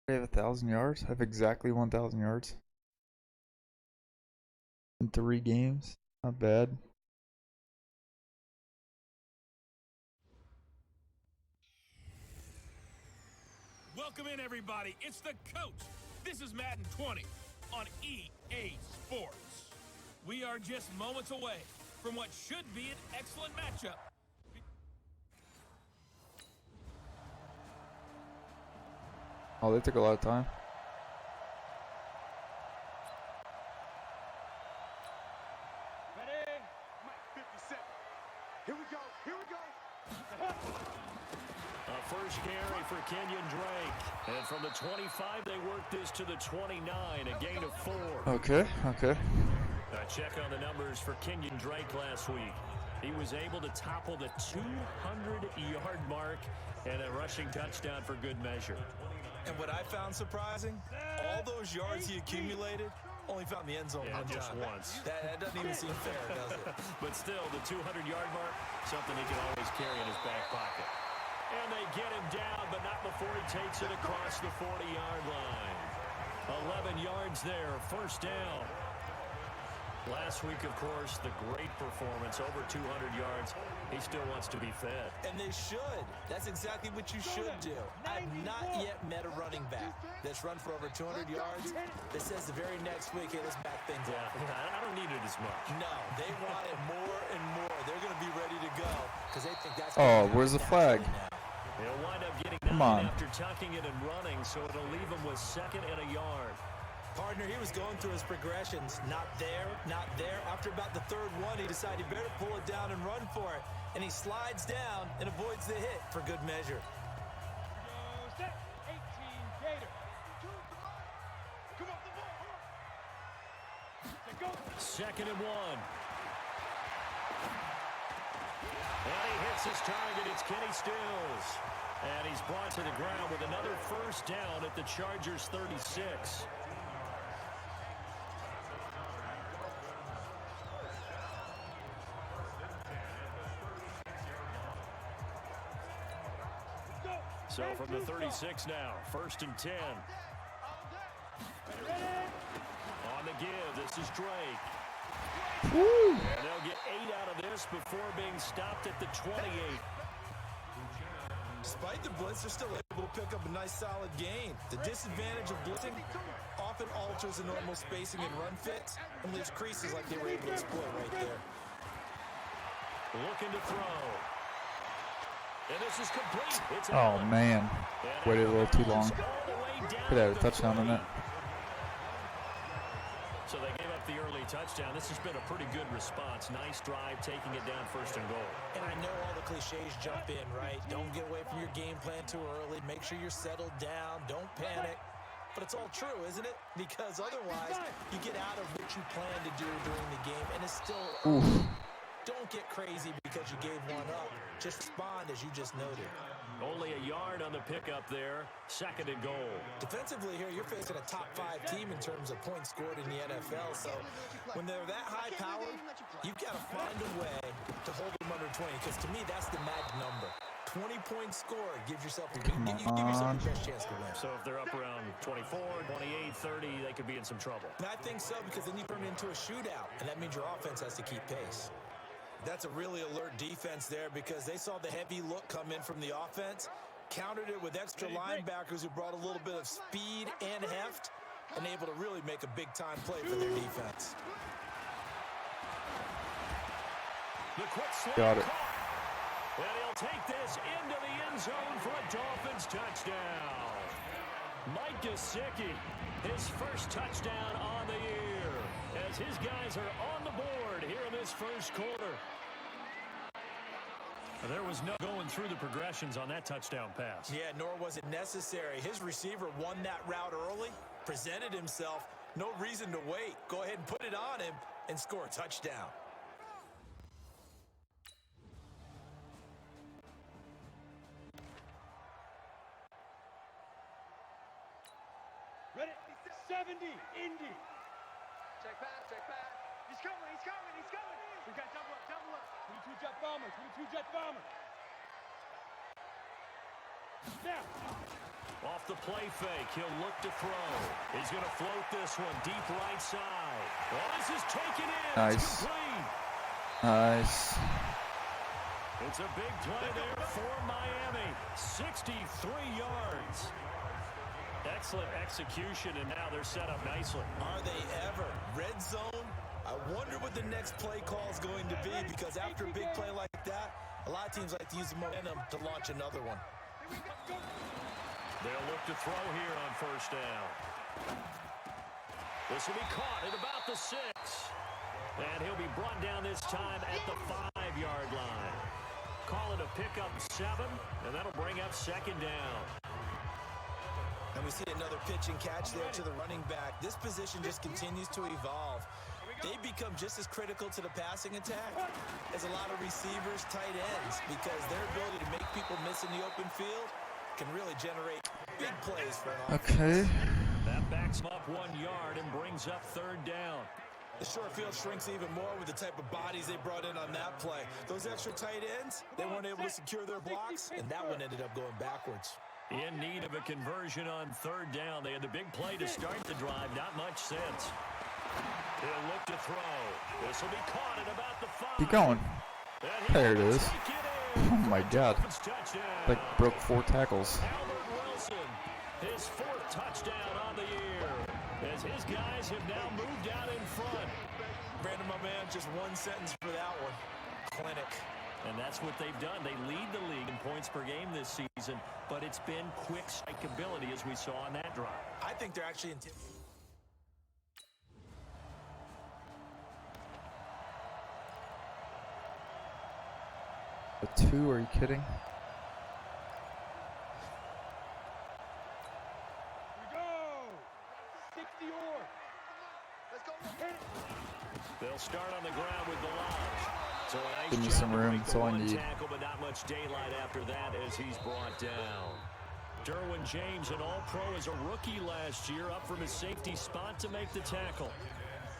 I have 1,000 yards. I have exactly 1,000 yards in 3 games. Not bad. Welcome in, everybody. It's the coach. This is Madden 20 on EA Sports. We are just moments away from what should be an excellent matchup. Oh, they took a lot of time. Ready. Mike, 57. Here we go. Here we go. A first carry for Kenyon Drake. And from the 25, they work this to the 29, a gain of 4. Okay, okay. A check on the numbers for Kenyon Drake last week. He was able to topple the 200-yard mark and a rushing touchdown for good measure. And what I found surprising, all those yards he accumulated, only found the end zone one just time. once. That doesn't even seem fair, does it? But still, the 200-yard mark, something he can always carry in his back pocket. And they get him down, but not before he takes it across the 40-yard line. 11 yards there, first down. Last week, of course, the great performance, over 200 yards. He still wants to be fed. And they should. That's exactly what you should do. I've not yet met a running back that's run for over 200 yards that says the very next week, hey, let's back things up. I don't need it as much. No, they want it more and more. They're going to be ready to go because they think that's Oh, where's the flag? He'll wind up getting Come 9 on. after tucking it and running, so it'll leave him with 2nd and a yard. Partner, he was going through his progressions. Not there, not there. After about the 3rd one, he decided he better pull it down and run for it. And he slides down and avoids the hit for good measure. Set. 18 Gator. Come on, the ball. Go. 2nd and 1. And he hits his target. It's Kenny Stills. And he's brought to the ground with another first down at the Chargers' 36. So from the 36 now, 1st and 10. On the give, this is Drake. Woo. And they'll get 8 out of this before being stopped at the 28. Despite the blitz, they're still able to pick up a nice solid gain. The disadvantage of blitzing often alters the normal spacing and run fits and leaves creases like they were able to exploit right there. Looking to throw. And this is complete. It's Oh, Allen. man. And Waited a little too long. all the way down Could have to a touchdown on 30. it. So they gave up the early touchdown. This has been a pretty good response. Nice drive, taking it down 1st and goal. And I know all the cliches jump in, right? Don't get away from your game plan too early. Make sure you're settled down. Don't panic. but it's all true, isn't it? Because otherwise, you get out of what you plan to do during the game, and it's still early. Don't get crazy because you gave one up. Just respond as you just noted. Only a yard on the pickup there. 2nd and goal. Defensively here, you're facing a top-5 team in terms of points scored in the NFL. So when they're that high-powered, you've got to find a way to hold them under 20. Because to me, that's the magic number. 20 points scored gives yourself a give yourself the best chance to win. So if they're up around 24, 28, 30, they could be in some trouble. And I think so, because then you turn it into a shootout, and that means your offense has to keep pace. That's a really alert defense there because they saw the heavy look come in from the offense, countered it with extra linebackers who brought a little bit of speed and heft, and able to really make a big-time play for their defense. The quick slip. Got it. And he'll take this into the end zone for a Dolphins touchdown. Mike Gesicki, his first touchdown on the year, as his guys are on the board here in this first quarter. There was no going through the progressions on that touchdown pass. Yeah, nor was it necessary. His receiver won that route early, presented himself, no reason to wait. Go ahead and put it on him and score a touchdown. Ready? 70, Indy. Check back. He's coming. We got double up. 22 jet bomber. Now. Off the play fake, he'll look to throw. He's going to float this one deep right side. Well, this is taken in. Nice. Nice. It's a big play there for Miami. 63 yards. Excellent execution, and now they're set up nicely. Are they ever? Red zone? I wonder what the next play call is going to be, because after a big play like that, a lot of teams like to use the momentum to launch another one. They'll look to throw here on first down. This will be caught at about the 6. And he'll be brought down this time at the 5-yard line. Call it a pickup 7, and that'll bring up 2nd down. And we see another pitch and catch there to the running back. This position just continues to evolve. They become just as critical to the passing attack as a lot of receivers, tight ends, because their ability to make people miss in the open field can really generate big plays for an offense. Okay. That backs him up 1 yard and brings up 3rd down. The short field shrinks even more with the type of bodies they brought in on that play. Those extra tight ends, they weren't able to secure their blocks, and that one ended up going backwards. In need of a conversion on 3rd down. They had the big play to start the drive. Not much sense. He'll look to throw. This will be caught at about the 5. Keep going. There it is. Oh my God. Like broke 4 tackles. Albert Wilson, his 4th touchdown on the year, as his guys have now moved out in front. Brandon, my man, just one sentence for that one. Clinic. And that's what they've done. They lead the league in points per game this season, but it's been quick strike ability as we saw on that drive. I think they're actually intimidating. A 2? Are you kidding? We go. 60 or. Let's go. They'll start on the ground with the launch. So a nice Give me job some to room, break that's the all I one need. tackle, but not much daylight after that as he's brought down. Derwin James, an all-pro as a rookie last year, up from his safety spot to make the tackle.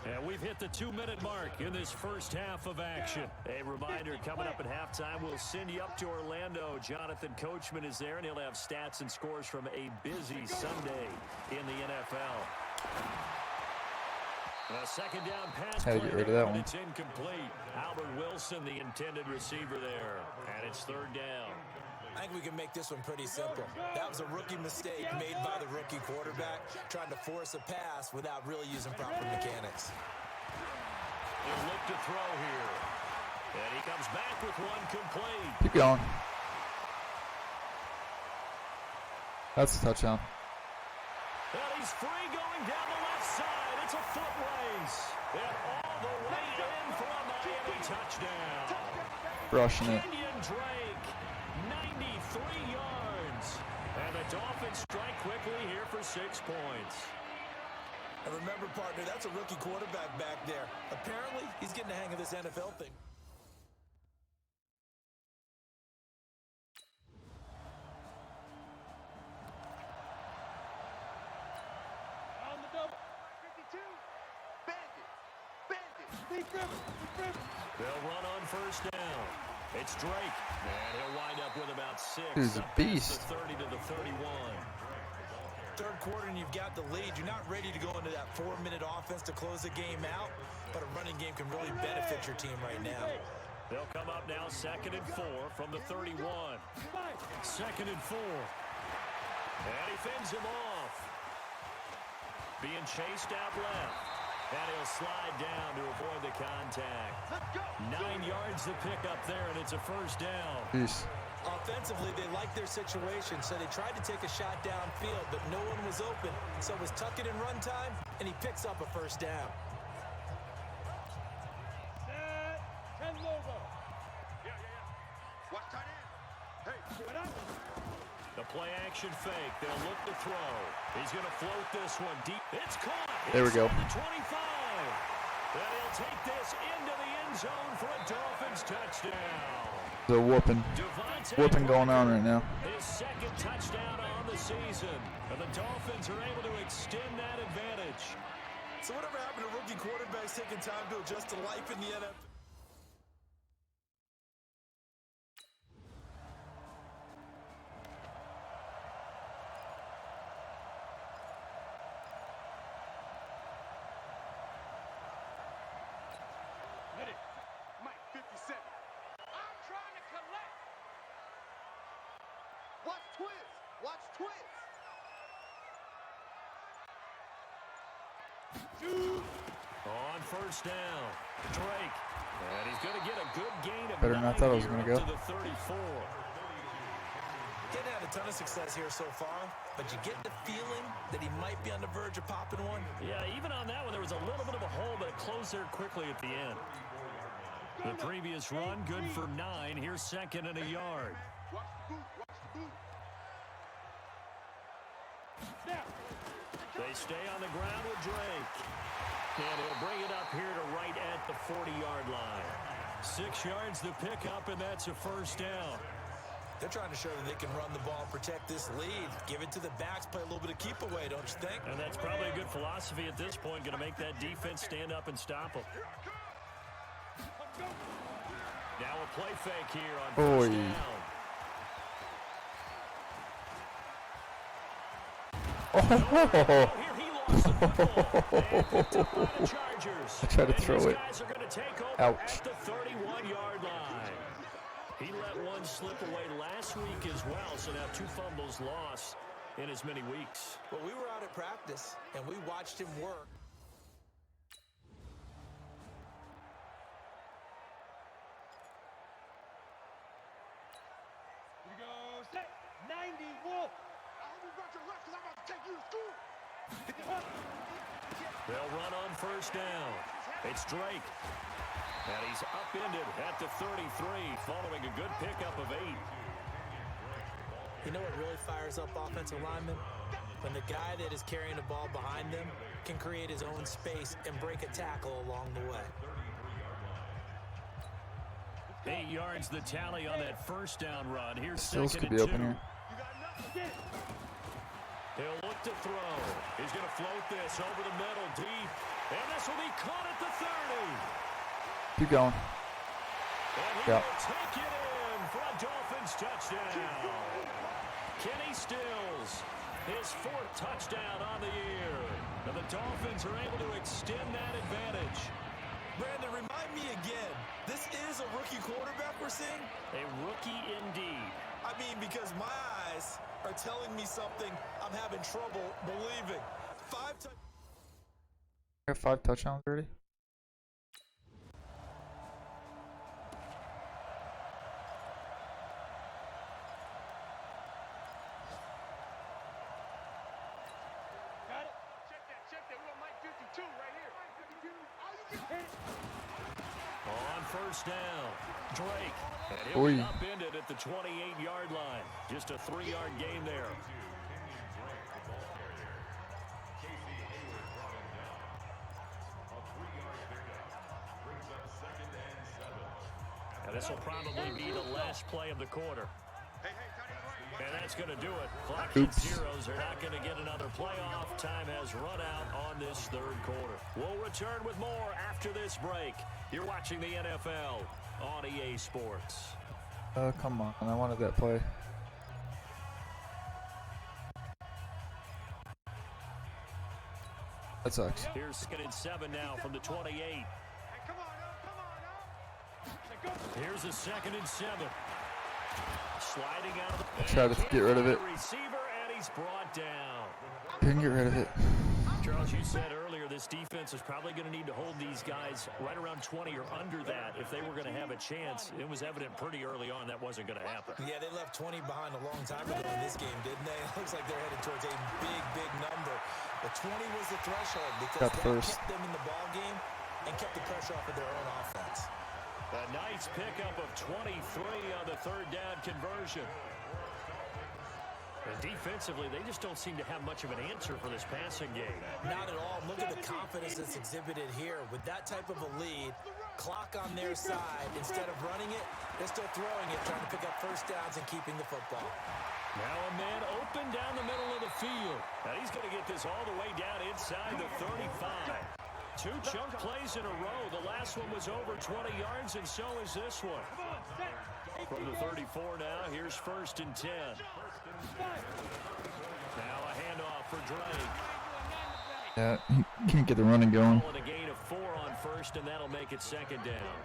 And we've hit the 2-minute mark in this first half of action. A reminder, coming up at halftime, we'll send you up to Orlando. Jonathan Coachman is there, and he'll have stats and scores from a busy Sunday in the NFL. A 2nd down pass Had to play get rid of there, that but one. it's incomplete. Albert Wilson, the intended receiver there, and it's 3rd down. I think we can make this one pretty simple. That was a rookie mistake made by the rookie quarterback, trying to force a pass without really using proper mechanics. He'll look to throw here. And he comes back with one complete. Keep going. That's a touchdown. And he's free going down the left side. It's a foot race. And all the way in for a Miami touchdown. Rushing it. Kenyon Drake, 93 yards. And the The Dolphins strike quickly here for 6 points. And remember, partner, that's a rookie quarterback back there. Apparently, he's getting the hang of this NFL thing. On the double. 52. Bandit. They'll run on first down. It's Drake. And he'll wind up with about 6. He's a beast. The 30 to the 31. Third quarter and you've got the lead. You're not ready to go into that 4-minute offense to close the game out, but a running game can really benefit your team right now. They'll come up now 2nd and 4 from the 31. 2nd and 4. And he fends him off. Being chased out left. And he'll slide down to avoid the contact. 9 yards to pick up there, and it's a first down. Peace. Offensively, they liked their situation, so they tried to take a shot downfield, but no one was open. So it was tuck it and run time, and he picks up a first down. Set. 10 logo. Yeah. Watch tight end. Hey, what up? The play action fake. They'll look to throw. He's going to float this one deep. It's caught. There we go. The 25. And he'll take this into the end zone for a Dolphins touchdown. The whooping going on right now. His 2nd touchdown on the season. And the Dolphins are able to extend that advantage. So whatever happened to rookie quarterbacks taking time to adjust to life in the NFL? Mike 57. I'm trying to collect. Watch Twiz. Watch Twiz. On first down, Drake. And he's going to get a good gain of Better than I thought I was going gonna to go. the 34. Getting had a ton of success here so far, but you get the feeling that he might be on the verge of popping one. Yeah, even on that one, there was a little bit of a hole, but it closed there quickly at the end. The previous run, good for 9. Here's 2nd and a yard. Watch the boot. Watch the boot. Snap. They stay on the ground with Drake. And he'll bring it up here to right at the 40-yard line. 6 yards to pick up, and that's a first down. They're trying to show that they can run the ball and protect this lead. Give it to the backs, play a little bit of keep away, don't you think? And that's probably a good philosophy at this point, going to make that defense stand up and stop them. Now a play fake here on first down. Oh, Here he lost the football and picked up by the Chargers. I tried to throw these it. Guys are going to take over Ouch. at the 31-yard line. He let one slip away last week as well, so now 2 fumbles lost in as many weeks. Well, we were out at practice, and we watched him work. Here we go. Set. 90 Wolf. I hope you brought your left because I'm about to take you to school. They'll run on first down. It's Drake. And he's upended at the 33, following a good pickup of 8. You know what really fires up offensive linemen? When the guy that is carrying the ball behind them can create his own space and break a tackle along the way. 8 yards the tally on that first down run. Here's Stills 2nd could and be 2. open here. He'll look to throw. He's going to float this over the middle deep. And this will be caught at the 30. Keep going. And he will take it in for a Dolphins touchdown. Kenny Stills, his 4th touchdown on the year. And the Dolphins are able to extend that advantage. Brandon, remind me again, this is a rookie quarterback we're seeing? A rookie indeed. I mean, because my eyes are telling me something I'm having trouble believing. 5 touchdowns already. Got it? Check that. We're on Mike 52 right here. Mike 52. Oh, you get hit. On first down, Drake. And he'll be upended at the 28-yard line. Just a 3-yard gain there. And this will probably be the last play of the quarter. And that's going to do it. Clock hits zeros. They're not going to get another playoff. Time has run out on this third quarter. We'll return with more after this break. You're watching the NFL on EA Sports. Come on. I wanted that play. That sucks. Here's 2nd and 7 now from the 28. Here's a 2nd and 7. Sliding out of the I tried to get rid of it. Receiver, and he's brought down. Couldn't get rid of it. Charles, you said earlier this defense is probably going to need to hold these guys right around 20 or under that if they were going to have a chance. It was evident pretty early on that wasn't going to happen. Yeah, they left 20 behind a long time ago in this game, didn't they? It looks like they're headed towards a big, big number. But 20 was the threshold because that kept them in the ball game and kept the pressure off of their own offense. A nice pickup of 23 on the 3rd down conversion. And defensively, they just don't seem to have much of an answer for this passing game. Not at all. Look at the confidence that's exhibited here. With that type of a lead, clock on their side, instead of running it, they're still throwing it, trying to pick up first downs and keeping the football. Now a man open down the middle of the field. And he's going to get this all the way down inside the 35. 2 chunk plays in a row. The last one was over 20 yards, and so is this one. From the 34 now, here's 1st and 10. Now a handoff for Drake. Yeah, he can't get the running going. A gain of 4 on 1st, and that'll make it 2nd down.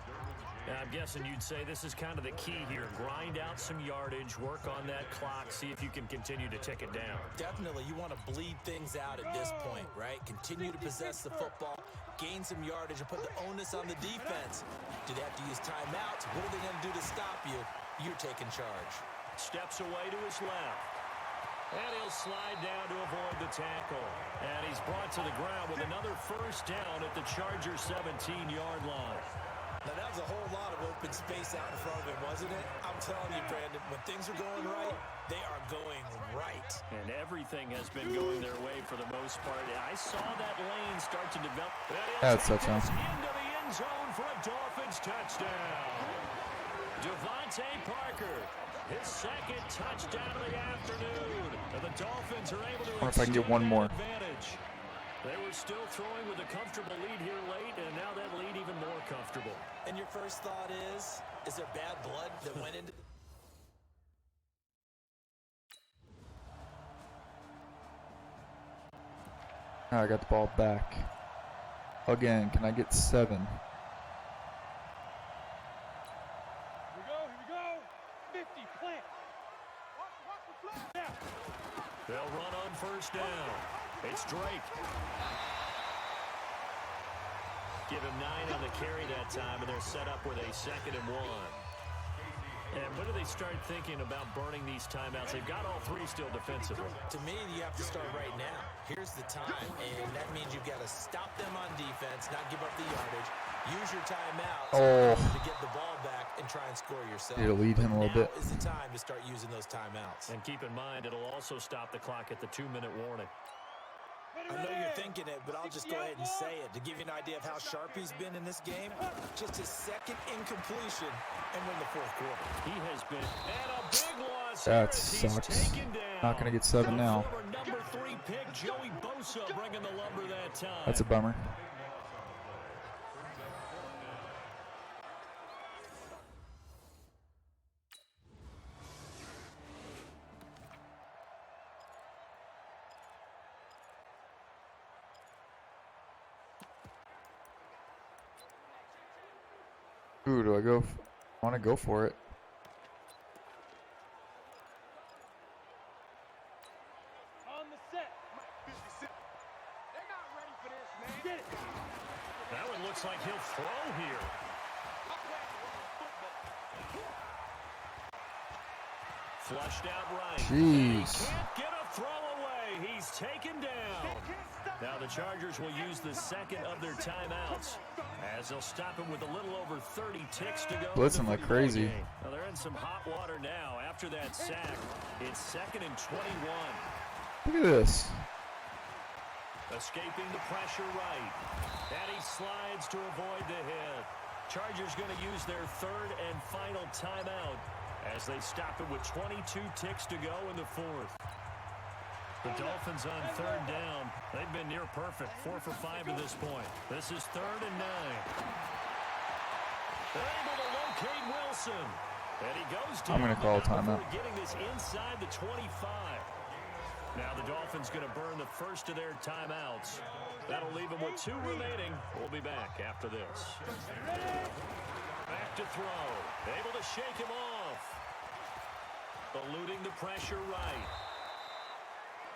I'm guessing you'd say this is kind of the key here. Grind out some yardage, work on that clock, see if you can continue to tick it down. Definitely. You want to bleed things out at this point, right? Continue to possess the football, gain some yardage, and put the onus on the defense. Do they have to use timeouts? What are they going to do to stop you? You're taking charge. Steps away to his left. And he'll slide down to avoid the tackle. And he's brought to the ground with another 1st down at the Chargers' 17-yard line. Now, that was a whole lot of open space out in front of him, wasn't it? I'm telling you, Brandon, when things are going right, they are going right. And everything has been going their way for the most part. I saw that lane start to develop. That's touchdown. Into the end zone for a Dolphins touchdown. Devontae Parker, his 2nd touchdown of the afternoon. And the Dolphins are able to I wonder if I can get one more. Advantage. They were still throwing with a comfortable lead here late, and now that lead even more comfortable. And your first thought is there bad blood that went into... I got the ball back. Again, can I get 7? Here we go. 50, plant. They'll run on 1st down. It's Drake. Give him 9 on the carry that time, and they're set up with a 2nd and 1. And when do they start thinking about burning these timeouts? They've got all 3 still defensively. To me, you have to start right now. Here's the time, and that means you've got to stop them on defense, not give up the yardage, use your timeouts to get the ball back and try and score yourself. Need to lead him a little bit. Now is the time to start using those timeouts. And keep in mind, it'll also stop the clock at the 2-minute warning. I know you're thinking it, but I'll just go ahead and say it. To give you an idea of how sharp he's been in this game, just his 2nd incompletion and win the 4th quarter. He has been at a big loss. That sucks. Not going to get 7 now. Number 3 pick, Joey Bosa, bringing the lumber that time. That's a bummer. Ooh, do I go? Want to go for it? On the set. They're not ready for this, man. Get it. That one looks like he'll throw here. Flushed out right. Jeez. Can't get a throw away. he's taken down. Now the Chargers will use the second of their timeouts as they'll stop him with a little over 30 ticks to go. Blitzing like crazy. Now they're in some hot water now after that sack. It's 2nd and 21. Look at this. Escaping the pressure right. And he slides to avoid the hit. Chargers going to use their 3rd and final timeout as they stop it with 22 ticks to go in the 4th. The Dolphins on 3rd down. They've been near perfect. 4 for 5 to this point. This is 3rd and 9. They're able to locate Wilson. And he goes down. I'm going to call a timeout. Getting this inside the 25. Now the Dolphins going to burn the first of their timeouts. That'll leave them with 2 remaining. We'll be back after this. Back to throw. Able to shake him off. Eluding the pressure right.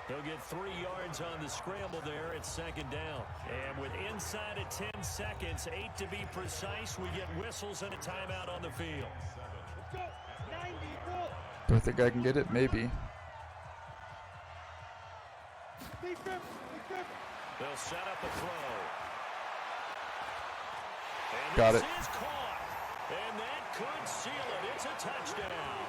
He'll get 3 yards on the scramble there at 2nd down. And with inside of 10 seconds, 8 to be precise, we get whistles and a timeout on the field. Do I think I can get it? Maybe. They'll set up a throw. And Got this it. is caught. And that could seal it. It's a touchdown.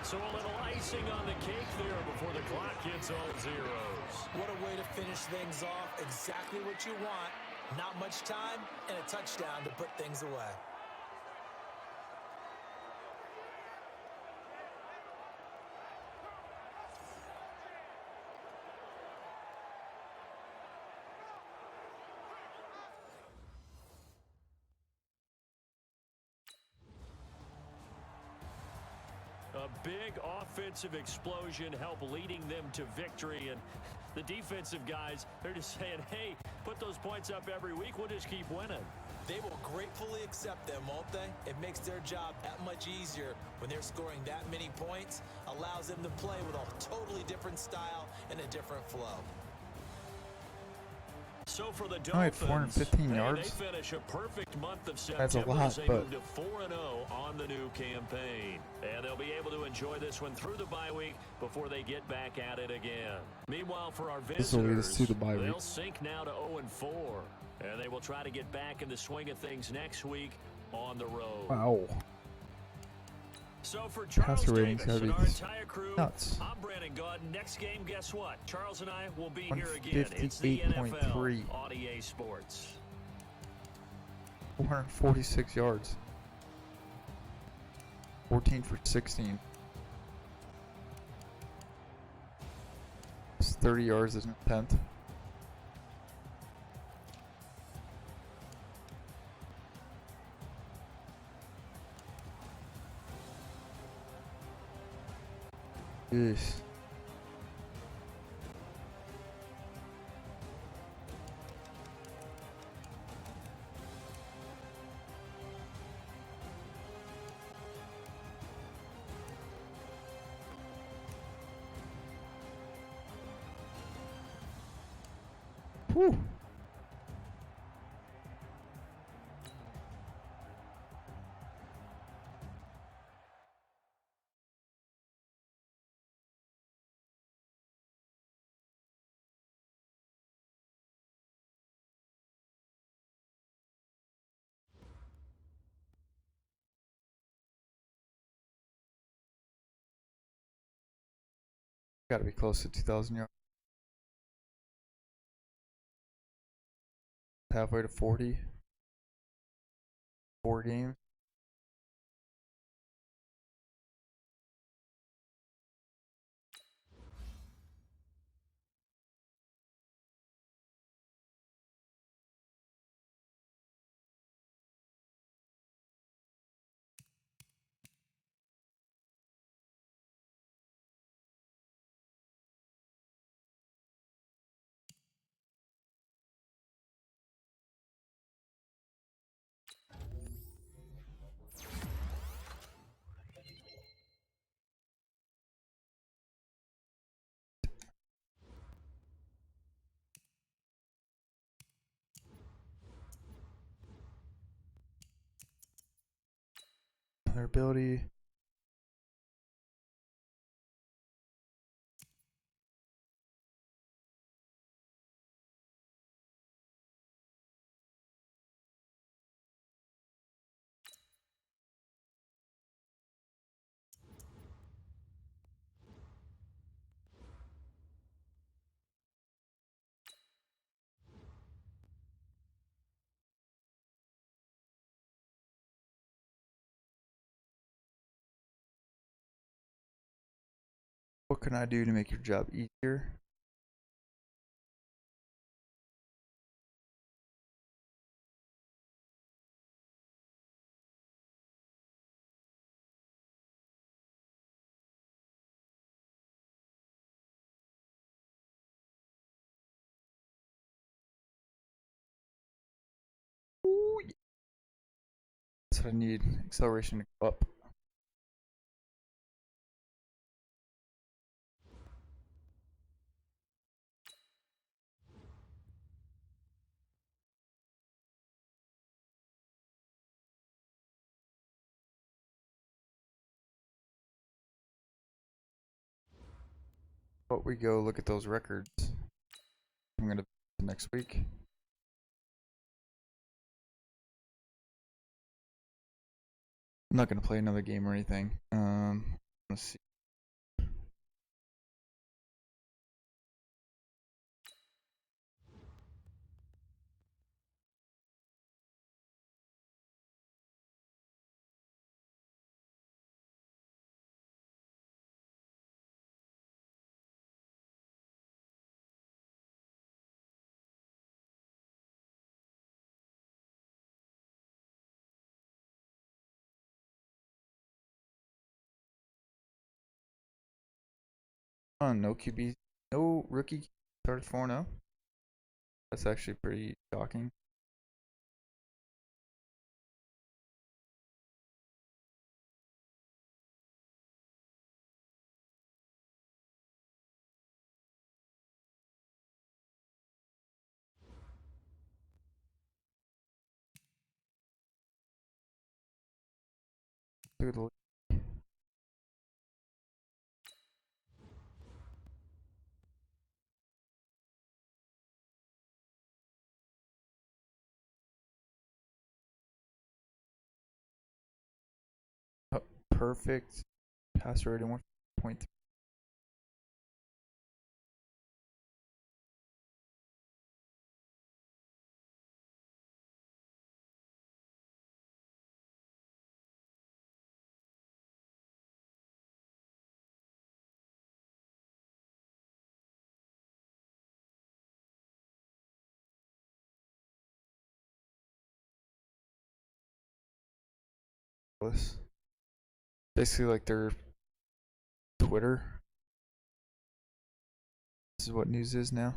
So a little icing on the cake there before the clock hits all zeros. What a way to finish things off. Exactly what you want. Not much time and a touchdown to put things away. A big offensive explosion helped leading them to victory. And the defensive guys, they're just saying, hey, put those points up every week. We'll just keep winning. They will gratefully accept them, won't they? It makes their job that much easier when they're scoring that many points. Allows them to play with a totally different style and a different flow. So for the All right, Dolphins, 415 yards. they finish a perfect month of September. That's a lot, as they but move to 4-0 on the new campaign. And they'll be able to enjoy this one through the bye week before they get back at it again. Meanwhile, for our this will lead us visitors, to the bye week. they'll sink now to 0-4. And they will try to get back in the swing of things next week on the road. Wow. So for Charles Passer ratings Davis gotta and be our entire crew, nuts. I'm Brandon Gordon. Next game, guess what? Charles and I will be here again. It's the 158.3. NFL on EA Sports. 446 yards. 14 for 16. It's 30 yards is 10th. Yes. Whew. Gotta be close to 2,000 yards. Halfway to 40. 4 games. Their ability What can I do to make your job easier? Ooh, yeah. That's what I need. Acceleration to go up. But we go look at those records. I'm gonna next week. I'm not gonna play another game or anything. Let's see. No QB, no rookie started 4-0. That's actually pretty shocking. Look at the perfect passer rating 1.3. Basically like their Twitter. This is what news is now.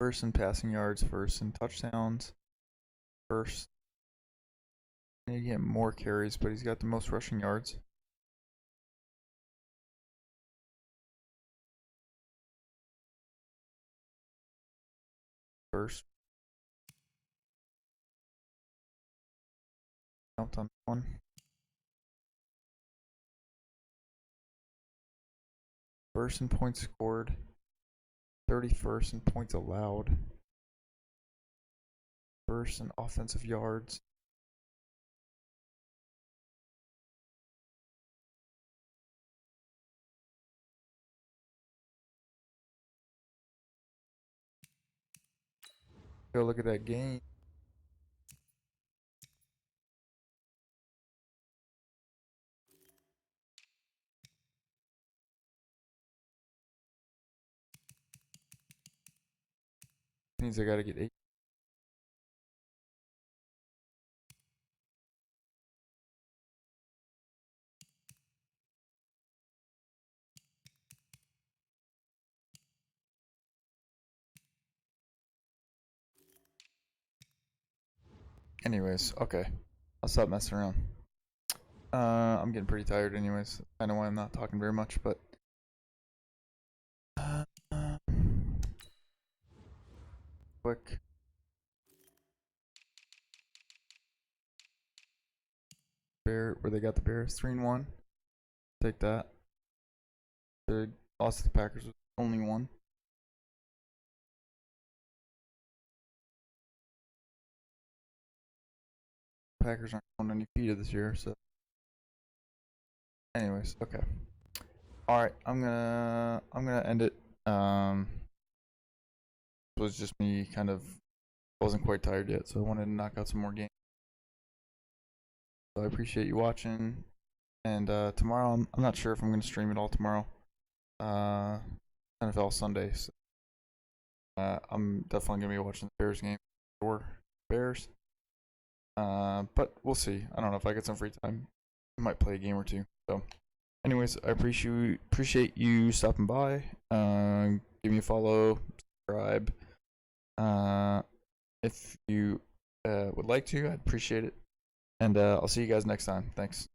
First in passing yards, first in touchdowns, first. He get more carries, but he's got the most rushing yards. First. Jumped on one. First in points scored. 31st in points allowed. First in offensive yards. Go look at that game. Means I gotta get 8. Anyways, okay. I'll stop messing around. I'm getting pretty tired anyways. I know why I'm not talking very much, but quick. Bear where they got the Bears 3-1. Take that. The loss to the Packers was only one. Packers aren't going undefeated this year, so anyways, okay. All right, I'm gonna end it. It was just me kind of wasn't quite tired yet, so I wanted to knock out some more games. So I appreciate you watching, and tomorrow I'm not sure if I'm gonna stream it all tomorrow. NFL Sunday. So, I'm definitely gonna be watching the Bears game or Bears. But we'll see. I don't know if I get some free time. I might play a game or two. So, anyways, I appreciate you stopping by. Give me a follow, subscribe. If you would like to, I'd appreciate it. And I'll see you guys next time. Thanks.